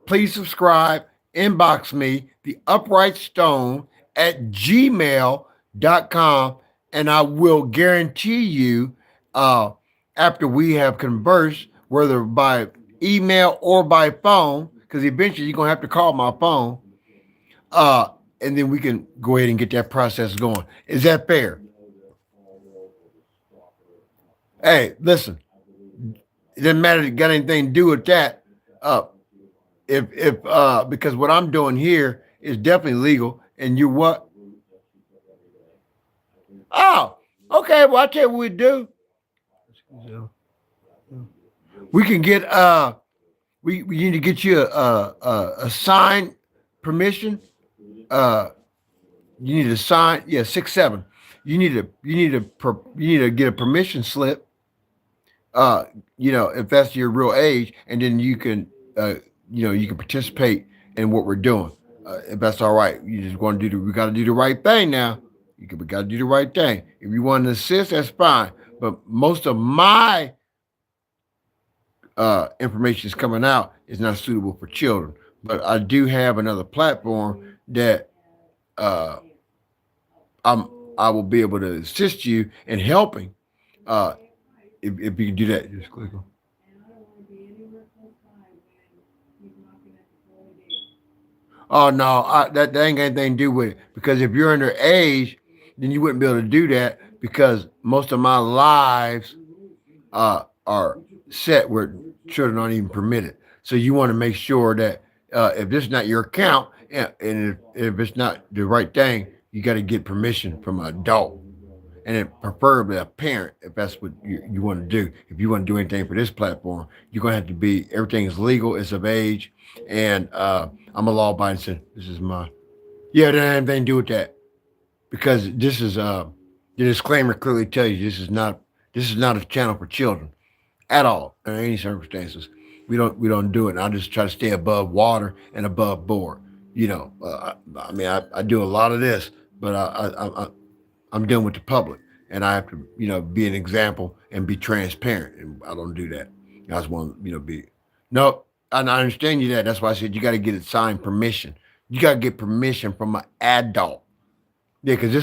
please subscribe, inbox me, theuprightstone@gmail.com, and I will guarantee you, after we have conversed, whether by email or by phone, because eventually you're gonna have to call my phone. Uh, and then we can go ahead and get that process going. Is that fair? Hey, listen, it doesn't matter if it got anything to do with that. Uh, if because what I'm doing here is definitely legal, and you what? Oh, okay. Well, I tell you what we do. We can get we need to get you a signed permission. Uh, you need to sign. Yeah, 6-7. You need to get a permission slip. Uh, if that's your real age, and then uh, you can participate in what we're doing. If that's all right, you just want to we got to do the right thing now. We got to do the right thing. If you want to assist, that's fine. But most of my information is coming out is not suitable for children. But I do have another platform that uh, I'm I will be able to assist you in helping. Uh, if you can do that, just click on. Oh no, that ain't got anything to do with it. Because if you're underage, then you wouldn't be able to do that because most of my lives are set where children aren't even permitted. So you want to make sure that if this is not your account and if it's not the right thing, you got to get permission from an adult and then preferably a parent if that's what you want to do. If you want to do anything for this platform, you're gonna have to be everything is legal, it's of age, and I'm a law abiding citizen. This is my yeah, that ain't anything to do with that because this is the disclaimer clearly tells you this is not a channel for children at all under any circumstances. We don't do it. And I just try to stay above water and above board. I mean I do a lot of this, but I'm dealing with the public, and I have to, be an example and be transparent. And I don't do that. I just want, be. No, and I understand you that. That's why I said you got to get it signed permission. You got to get permission from an adult. Yeah, because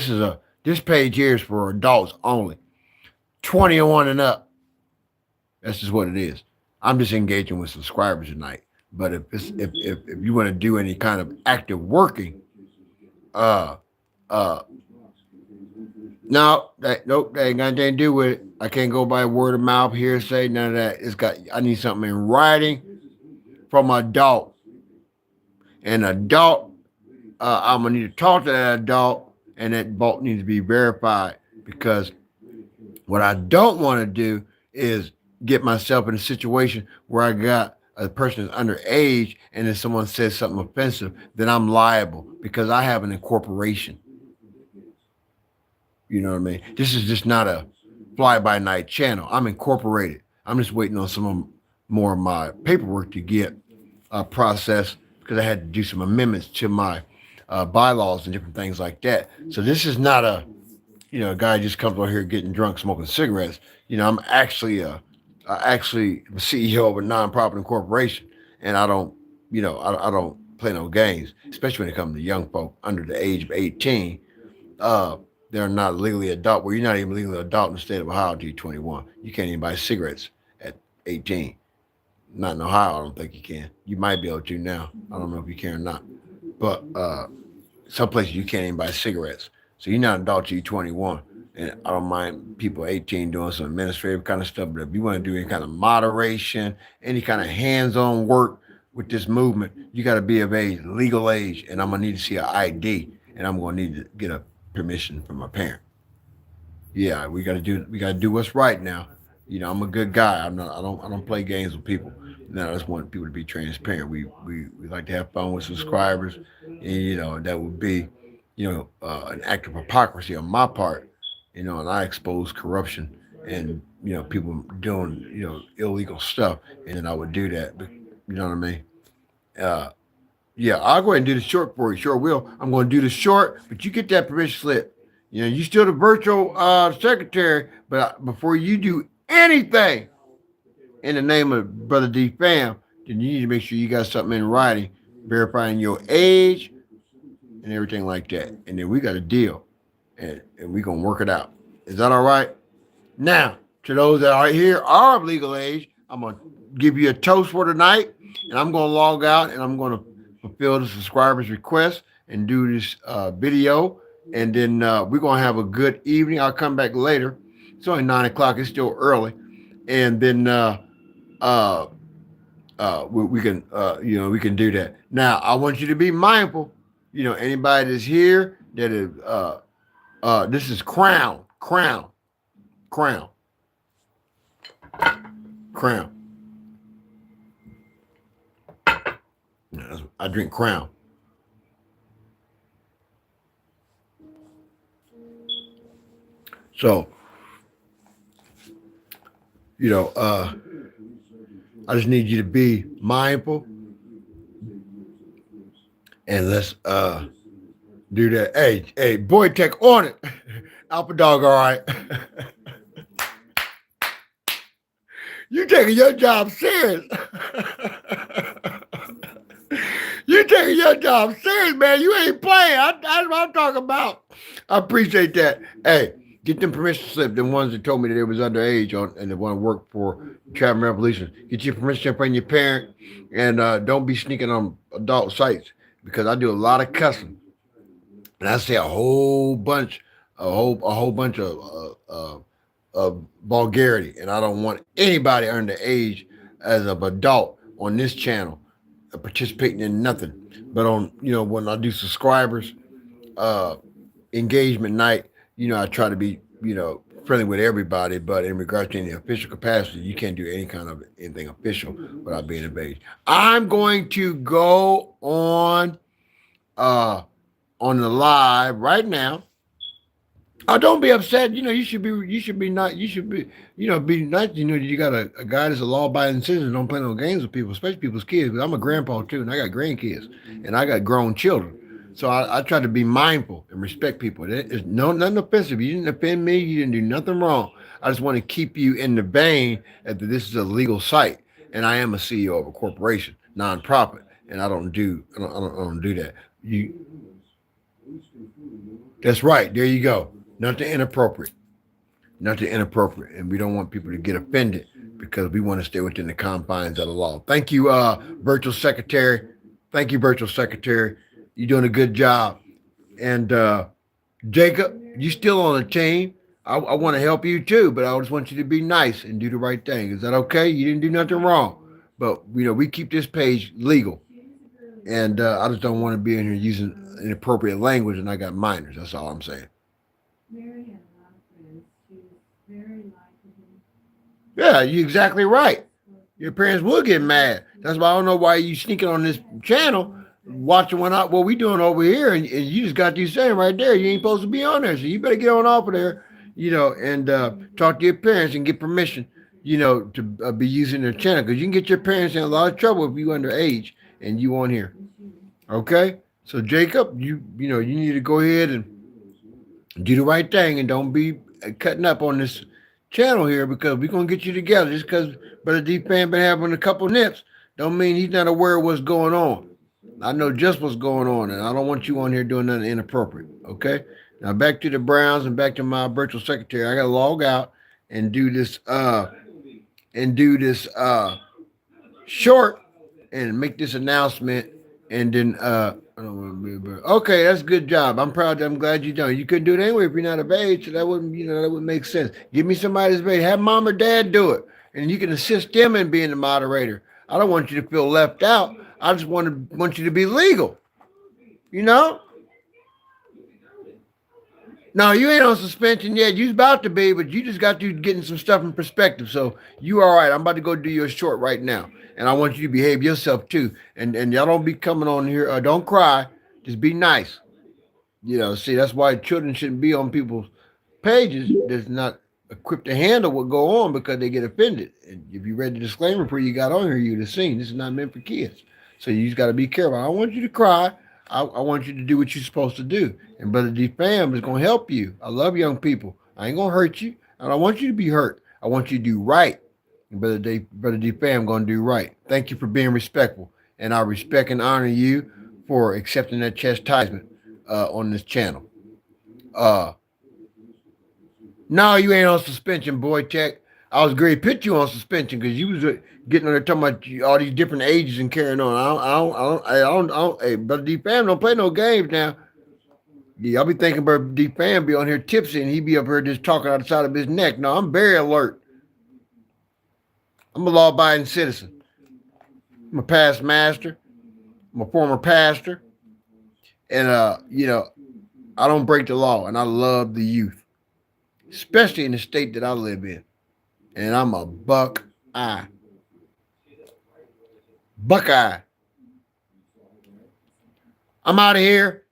this page here is for adults only, 21 and up. That's just what it is. I'm just engaging with subscribers tonight. But if you want to do any kind of active working, uh, uh, no, nope, that ain't got anything to do with it. I can't go by word of mouth, hearsay, none of that. I need something in writing from an adult. An adult, I'm gonna need to talk to that adult, and that adult needs to be verified because what I don't want to do is get myself in a situation where I got a person that's underage, and if someone says something offensive, then I'm liable because I have an incorporation. You know what I mean? This is just not a fly by night channel. I'm incorporated. I'm just waiting on more of my paperwork to get processed because I had to do some amendments to my bylaws and different things like that. So this is not a guy just comes over here getting drunk, smoking cigarettes. I'm actually the CEO of a nonprofit corporation, and I don't, I don't play no games, especially when it comes to young folk under the age of 18. uh, they're not legally adult. Well, you're not even legally adult in the state of Ohio until you're 21. You can't even buy cigarettes at 18. Not in Ohio, I don't think you can. You might be able to now. I don't know if you can or not. But some places you can't even buy cigarettes. So you're not an adult till you're 21. And I don't mind people 18 doing some administrative kind of stuff. But if you want to do any kind of moderation, any kind of hands-on work with this movement, you got to be of age, legal age. And I'm going to need to see an ID. And I'm going to need to get a permission from my parent. Yeah, we gotta do what's right now. I'm a good guy. I don't play games with people. No, I just want people to be transparent. We like to have fun with subscribers, and that would be, an act of hypocrisy on my part. And I expose corruption and people doing illegal stuff, and then I would do that. But you know what I mean? Uh, yeah, I'll go ahead and do the short for you. Sure will. I'm going to do the short, but you get that permission slip. You still the virtual secretary, but before you do anything in the name of Brother D Fam, then you need to make sure you got something in writing verifying your age and everything like that. And then we got a deal, and we're going to work it out. Is that all right? Now, to those that are here are of legal age, I'm going to give you a toast for tonight, and I'm going to log out, and I'm going to fulfill the subscribers' request and do this video. And then we're going to have a good evening. I'll come back later. It's only 9 o'clock. It's still early. And then uh, we can, we can do that. Now, I want you to be mindful. Anybody that's here that is, this is Crown. I drink Crown. So, I just need you to be mindful, and let's do that. Hey, boy, tech on it. Alpha dog, all right. You taking your job serious. You taking your job serious, man. You ain't playing. That's what I'm talking about. I appreciate that. Hey, get them permission slip. The ones that told me that they was underage and they want to work for Traveling Revolution. Get your permission slip from your parent, and don't be sneaking on adult sites, because I do a lot of cussing, and I say a whole bunch of vulgarity, and I don't want anybody under the age as an adult on this channel participating in nothing. But on when I do subscribers engagement night, I try to be friendly with everybody. But in regards to any official capacity, you can't do any kind of anything official without being of age. I'm going to go on the live right now. Oh, don't be upset. You should be not. You should be, be nice. You got a guy that's a law-abiding citizen. Don't play no games with people, especially people's kids. But I'm a grandpa too, and I got grandkids, and I got grown children. So I try to be mindful and respect people. It's nothing offensive. You didn't offend me. You didn't do nothing wrong. I just want to keep you in the vein that this is a legal site, and I am a CEO of a corporation, nonprofit, and I don't do that. That's right. There you go. Nothing inappropriate, and we don't want people to get offended because we want to stay within the confines of the law. Thank you, virtual secretary. Thank you, virtual secretary. You're doing a good job. And Jacob, you still on the team. I want to help you too, but I just want you to be nice and do the right thing. Is that okay? You didn't do nothing wrong, but we keep this page legal, and I just don't want to be in here using inappropriate language, and I got minors. That's all I'm saying. Yeah, you're exactly right. Your parents will get mad. That's why I don't know why you sneaking on this channel, watching what we doing over here, and you just got these saying right there. You ain't supposed to be on there, so you better get on off of there, and talk to your parents and get permission, to be using their channel, because you can get your parents in a lot of trouble if you underage and you on here. Okay, so Jacob, you need to go ahead and do the right thing, and don't be cutting up on this channel here, because we're going to get you together. Just because Brother D-Fan been having a couple nips don't mean he's not aware of what's going on. I know just what's going on, and I don't want you on here doing nothing inappropriate. Okay, now back to the Browns and back to my virtual secretary. I got to log out and do this short and make this announcement, and then okay, that's a good job. I'm proud. I'm glad you done. You couldn't do it anyway if you're not of age, so that wouldn't make sense. Give me somebody's age. Have mom or dad do it, and you can assist them in being the moderator. I don't want you to feel left out. I just want you to be legal. No, you ain't on suspension yet. You's about to be, but you just got to getting some stuff in perspective. So you all right. I'm about to go do your short right now. And I want you to behave yourself too. And y'all don't be coming on here. Don't cry. Just be nice. See, that's why children shouldn't be on people's pages that's not equipped to handle what go on, because they get offended. And if you read the disclaimer before you got on here, you'd have seen this is not meant for kids. So you just got to be careful. I don't want you to cry. I want you to do what you're supposed to do. And Brother D-Fam is going to help you. I love young people. I ain't going to hurt you. I don't want you to be hurt. I want you to do right. And Brother D-Fam going to do right. Thank you for being respectful. And I respect and honor you for accepting that chastisement on this channel. No, you ain't on suspension, boy, Tech. I was going to put you on suspension because you was getting on there talking about all these different ages and carrying on. Hey, Brother D-Fam don't play no games now. Yeah, I'll be thinking about D-Fam be on here tipsy and he be up here just talking outside of his neck. No, I'm very alert. I'm a law-abiding citizen. I'm a past master. I'm a former pastor. And, I don't break the law, and I love the youth, especially in the state that I live in. And I'm a Buckeye. Buckeye. I'm out of here.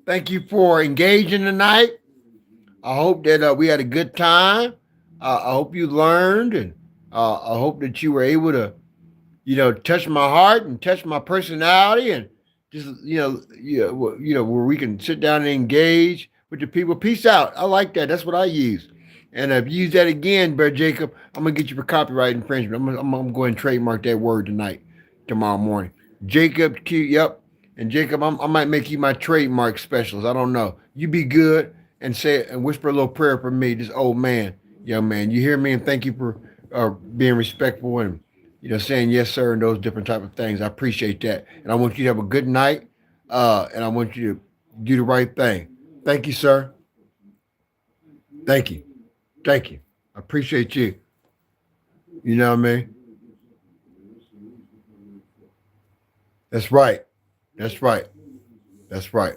Thank you for engaging tonight. I hope that we had a good time. I hope you learned, and I hope that you were able to, touch my heart and touch my personality, and just where we can sit down and engage with the people. Peace out. I like that. That's what I use. And if you use that again, Brother Jacob, I'm gonna get you for copyright infringement. I'm going to trademark that word tomorrow morning. Jacob Q. Yep. And Jacob, I might make you my trademark specialist. I don't know. You be good and say it and whisper a little prayer for me, this old man, young man. You hear me? And thank you for being respectful and saying yes, sir, and those different type of things. I appreciate that. And I want you to have a good night. And I want you to do the right thing. Thank you, sir. Thank you. Thank you. I appreciate you. You know what I mean? That's right. That's right. That's right.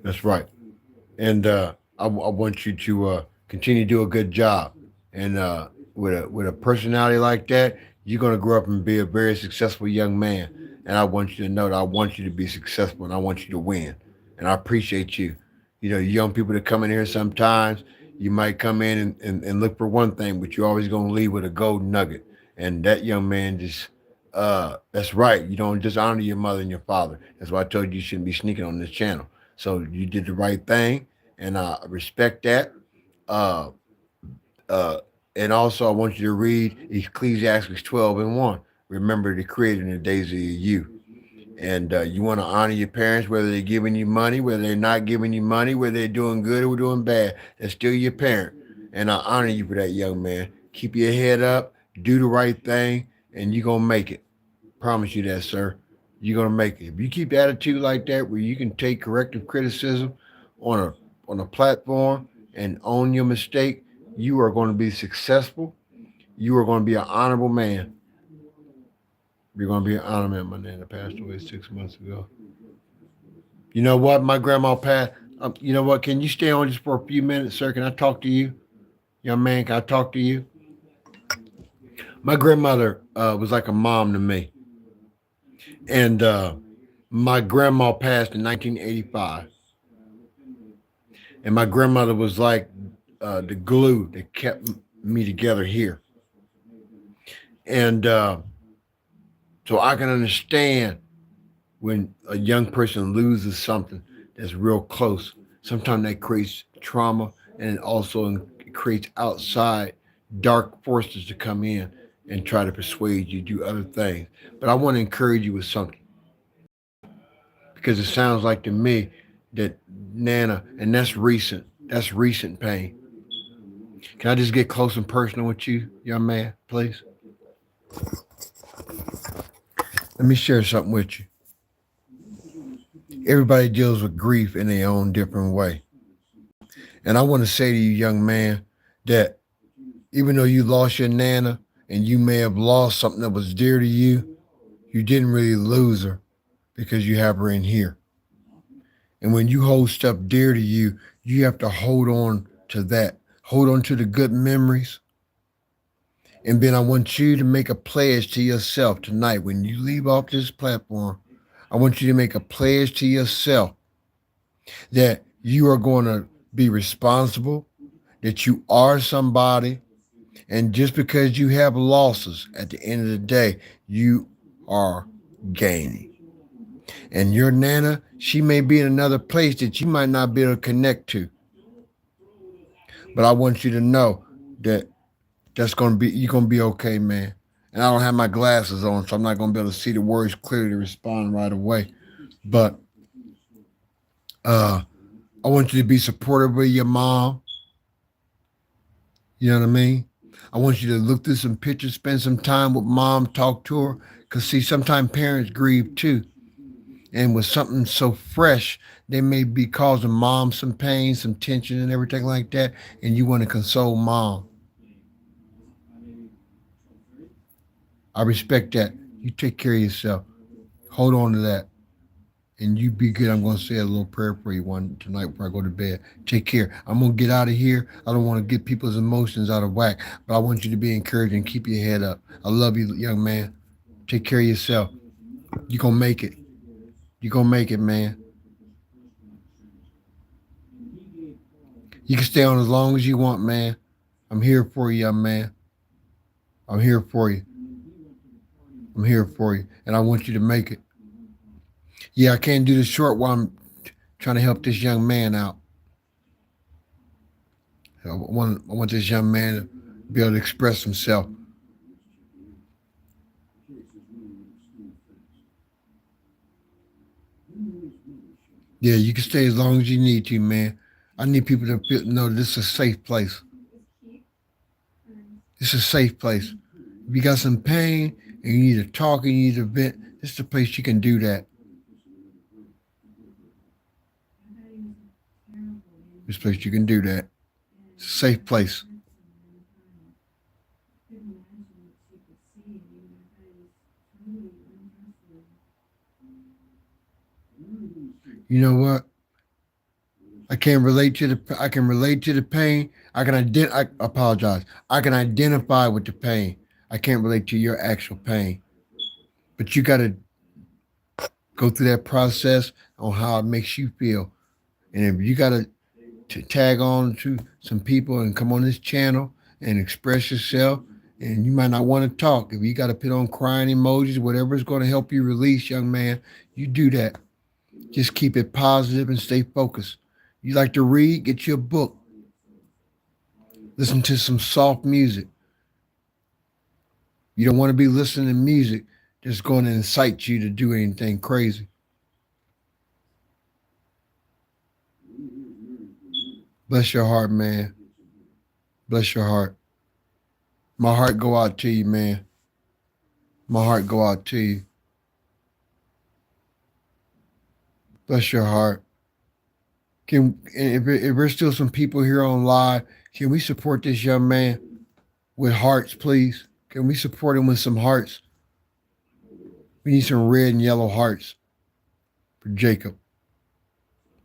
That's right. And I want you to continue to do a good job. And with a personality like that, you're gonna grow up and be a very successful young man. And I want you to know that I want you to be successful and I want you to win. And I appreciate you. Young people that come in here sometimes, you might come in and look for one thing, but you're always gonna leave with a gold nugget. And that young man just that's right. You don't dishonor your mother and your father. That's why I told you shouldn't be sneaking on this channel. So you did the right thing, and I respect that. Uh, uh, and also, I want you to read Ecclesiastes 12:1. Remember the Creator in the days of your youth. And you want to honor your parents, whether they're giving you money, whether they're not giving you money, whether they're doing good or doing bad. They're still your parent. And I honor you for that, young man. Keep your head up, do the right thing, and you're going to make it. Promise you that, sir. You're gonna make it. If you keep the attitude like that, where you can take corrective criticism on a platform and own your mistake, you are going to be successful. You are going to be an honorable man. You're going to be an honorable man. My nana passed away 6 months ago. You know what? My grandma passed. You know what? Can you stay on just for a few minutes, sir? Can I talk to you, young man? Can I talk to you? My grandmother was like a mom to me. And my grandma passed in 1985. And my grandmother was like the glue that kept me together here. And so I can understand when a young person loses something that's real close. Sometimes that creates trauma, and it also creates outside dark forces to come in and try to persuade you to do other things. But I want to encourage you with something, because it sounds like to me that Nana, and that's recent. That's recent pain. Can I just get close and personal with you, young man, please? Let me share something with you. Everybody deals with grief in their own different way. And I want to say to you, young man, that even though you lost your Nana and you may have lost something that was dear to you, you didn't really lose her because you have her in here. And when you hold stuff dear to you, you have to hold on to that. Hold on to the good memories. And then I want you to make a pledge to yourself tonight. When you leave off this platform, I want you to make a pledge to yourself that you are going to be responsible, that you are somebody. And just because you have losses, at the end of the day, you are gaining. And your Nana, she may be in another place that you might not be able to connect to. But I want you to know that you're going to be okay, man. And I don't have my glasses on, so I'm not going to be able to see the words clearly to respond right away. But I want you to be supportive of your mom. You know what I mean? I want you to look through some pictures, spend some time with mom, talk to her. Because, see, sometimes parents grieve too. And with something so fresh, they may be causing mom some pain, some tension, and everything like that. And you want to console mom. I respect that. You take care of yourself. Hold on to that. And you be good. I'm going to say a little prayer for you one tonight before I go to bed. Take care. I'm going to get out of here. I don't want to get people's emotions out of whack, but I want you to be encouraged and keep your head up. I love you, young man. Take care of yourself. You're going to make it. You're going to make it, man. You can stay on as long as you want, man. I'm here for you, young man. I'm here for you. I'm here for you. And I want you to make it. Yeah, I can't do the short while I'm trying to help this young man out. I want this young man to be able to express himself. Yeah, you can stay as long as you need to, man. I need people to know this is a safe place. It's a safe place. If you got some pain and you need to talk and you need to vent, this is the place you can do that. This place you can do that. It's a safe place. You know what? I can relate to the. I can relate to the pain. I apologize. I can identify with the pain. I can't relate to your actual pain, but you got to go through that process on how it makes you feel. And if you got to tag on to some people and come on this channel and express yourself, and you might not want to talk. If you got to put on crying emojis, whatever is going to help you release, young man, you do that. Just keep it positive and stay focused. You like to read? Get you a book. Listen to some soft music. You don't want to be listening to music that's going to incite you to do anything crazy. Bless your heart, man. Bless your heart. My heart go out to you, man. My heart go out to you. Bless your heart. If there's still some people here on live, can we support this young man with hearts, please? Can we support him with some hearts? We need some red and yellow hearts for Jacob.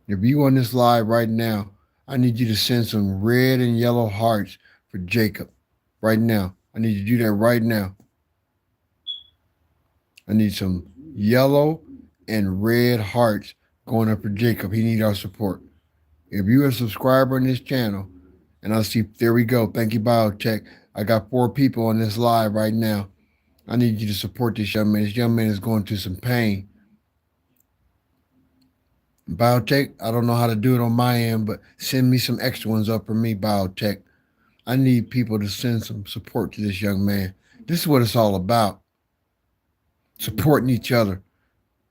If you on this live right now, I need you to send some red and yellow hearts for Jacob right now. I need you to do that right now. I need some yellow and red hearts going up for Jacob. He needs our support. If you're a subscriber on this channel, and I see, there we go. Thank you, Biotech. I got 4 people on this live right now. I need you to support this young man. This young man is going through some pain. Biotech, I don't know how to do it on my end, but send me some extra ones up for me, Biotech. I need people to send some support to this young man. This is what it's all about. Supporting each other.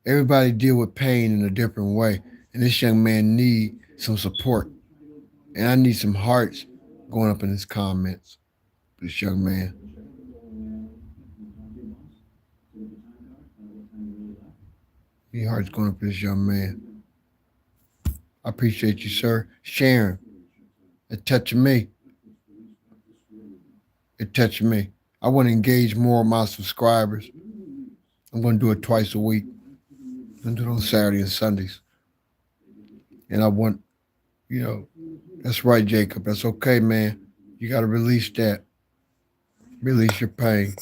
Everybody deal with pain in a different way. And this young man need some support. And I need some hearts going up in his comments. This young man. Any hearts going up for this young man. I appreciate you, sir. Sharing. It touched me. It touched me. I want to engage more of my subscribers. I'm going to do it twice a week. I'm going to do it on Saturday and Sundays. And I want, that's right, Jacob. That's okay, man. You got to release that. Release your pain.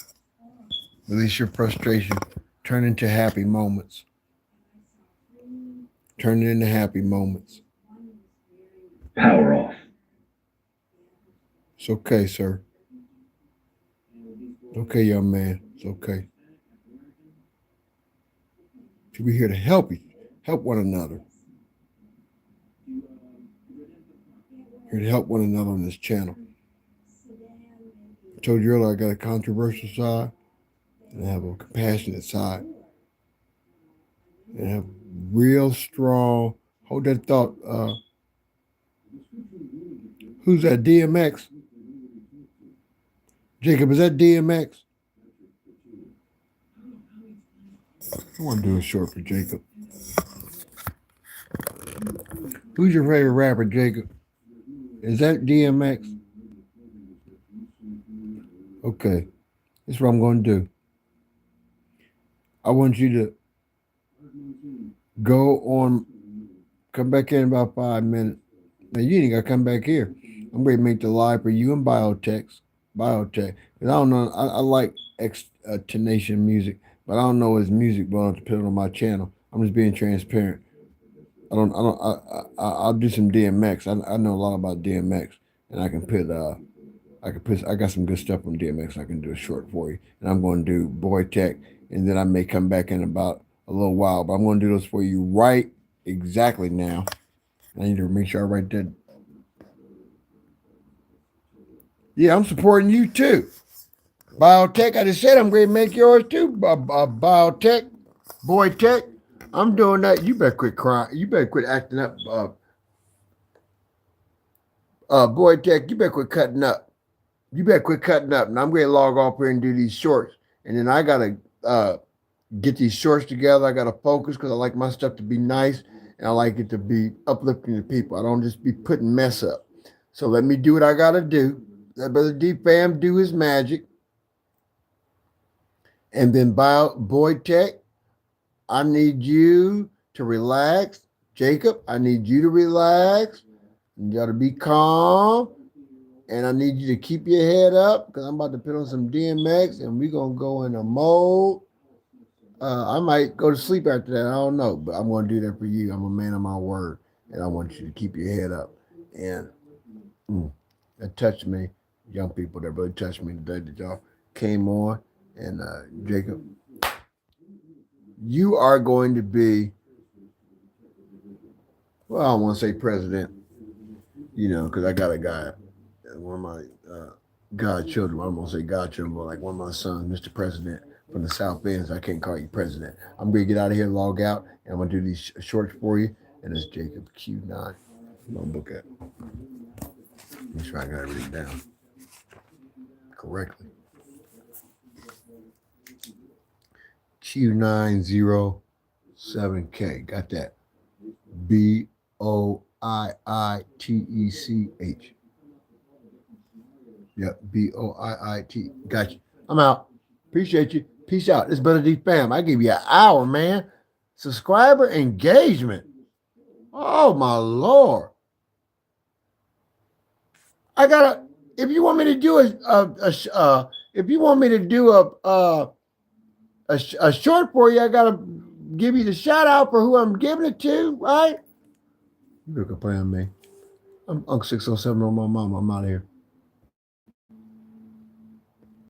Release your frustration. Turn into happy moments. Turn it into happy moments. Power off. It's okay, sir. It's okay, young man. It's okay. We're here to help you. Help one another. Here to help one another on this channel. I told you earlier I got a controversial side and I have a compassionate side. And I have real strong, hold that thought, who's that, DMX? Jacob, is that DMX? I want to do a short for Jacob. Who's your favorite rapper, Jacob? Is that DMX? Okay, this is what I'm going to do. I want you to go on, come back in about 5 minutes. Now, you ain't got to come back here. I'm ready to make the live for you and Biotech. Because I don't know, I like Tenacious music, but I don't know his music well enough to put it on my channel. I'm just being transparent. I'll do some DMX. I know a lot about DMX, and I got some good stuff on DMX. I can do a short for you, and I'm going to do Boy Tech, and then I may come back in about a little while, but I'm going to do those for you right exactly now. I need to make sure I write that. Yeah, I'm supporting you too. Biotech, I just said I'm going to make yours too. Biotech, Boy Tech, I'm doing that. You better quit crying. You better quit acting up. Boy Tech, you better quit cutting up. You better quit cutting up. And I'm going to log off here and do these shorts. And then I got to get these shorts together. I got to focus because I like my stuff to be nice. And I like it to be uplifting to people. I don't just be putting mess up. So let me do what I got to do. Let Brother D Fam do his magic. And then Boy Tech, I need you to relax. Jacob, I need you to relax. You got to be calm. And I need you to keep your head up because I'm about to put on some DMX and we're going to go in a mode. I might go to sleep after that. I don't know, but I'm going to do that for you. I'm a man of my word, and I want you to keep your head up. And that touched me, young people that really touched me today that y'all came on. And Jacob, you are going to be, well, I don't want to say president, because I got a guy, one of my godchildren, I don't want to say godchildren, but like one of my sons, Mr. President, from the South End, so I can't call you president. I'm going to get out of here, log out, and I'm going to do these shorts for you. And it's Jacob Q9. I'm going to book it. Make sure I got everything down correctly. Q907K. Got that. BOIITECH. Yep, BOIIT. Got you. I'm out. Appreciate you. Peace out. This is Brother D Fam. I give you an hour, man. Subscriber engagement. Oh my Lord. I gotta. If you want me to do a short for you, I gotta give you the shout out for who I'm giving it to, right? You can play on me. I'm Uncle 607 on my mama. I'm out of here.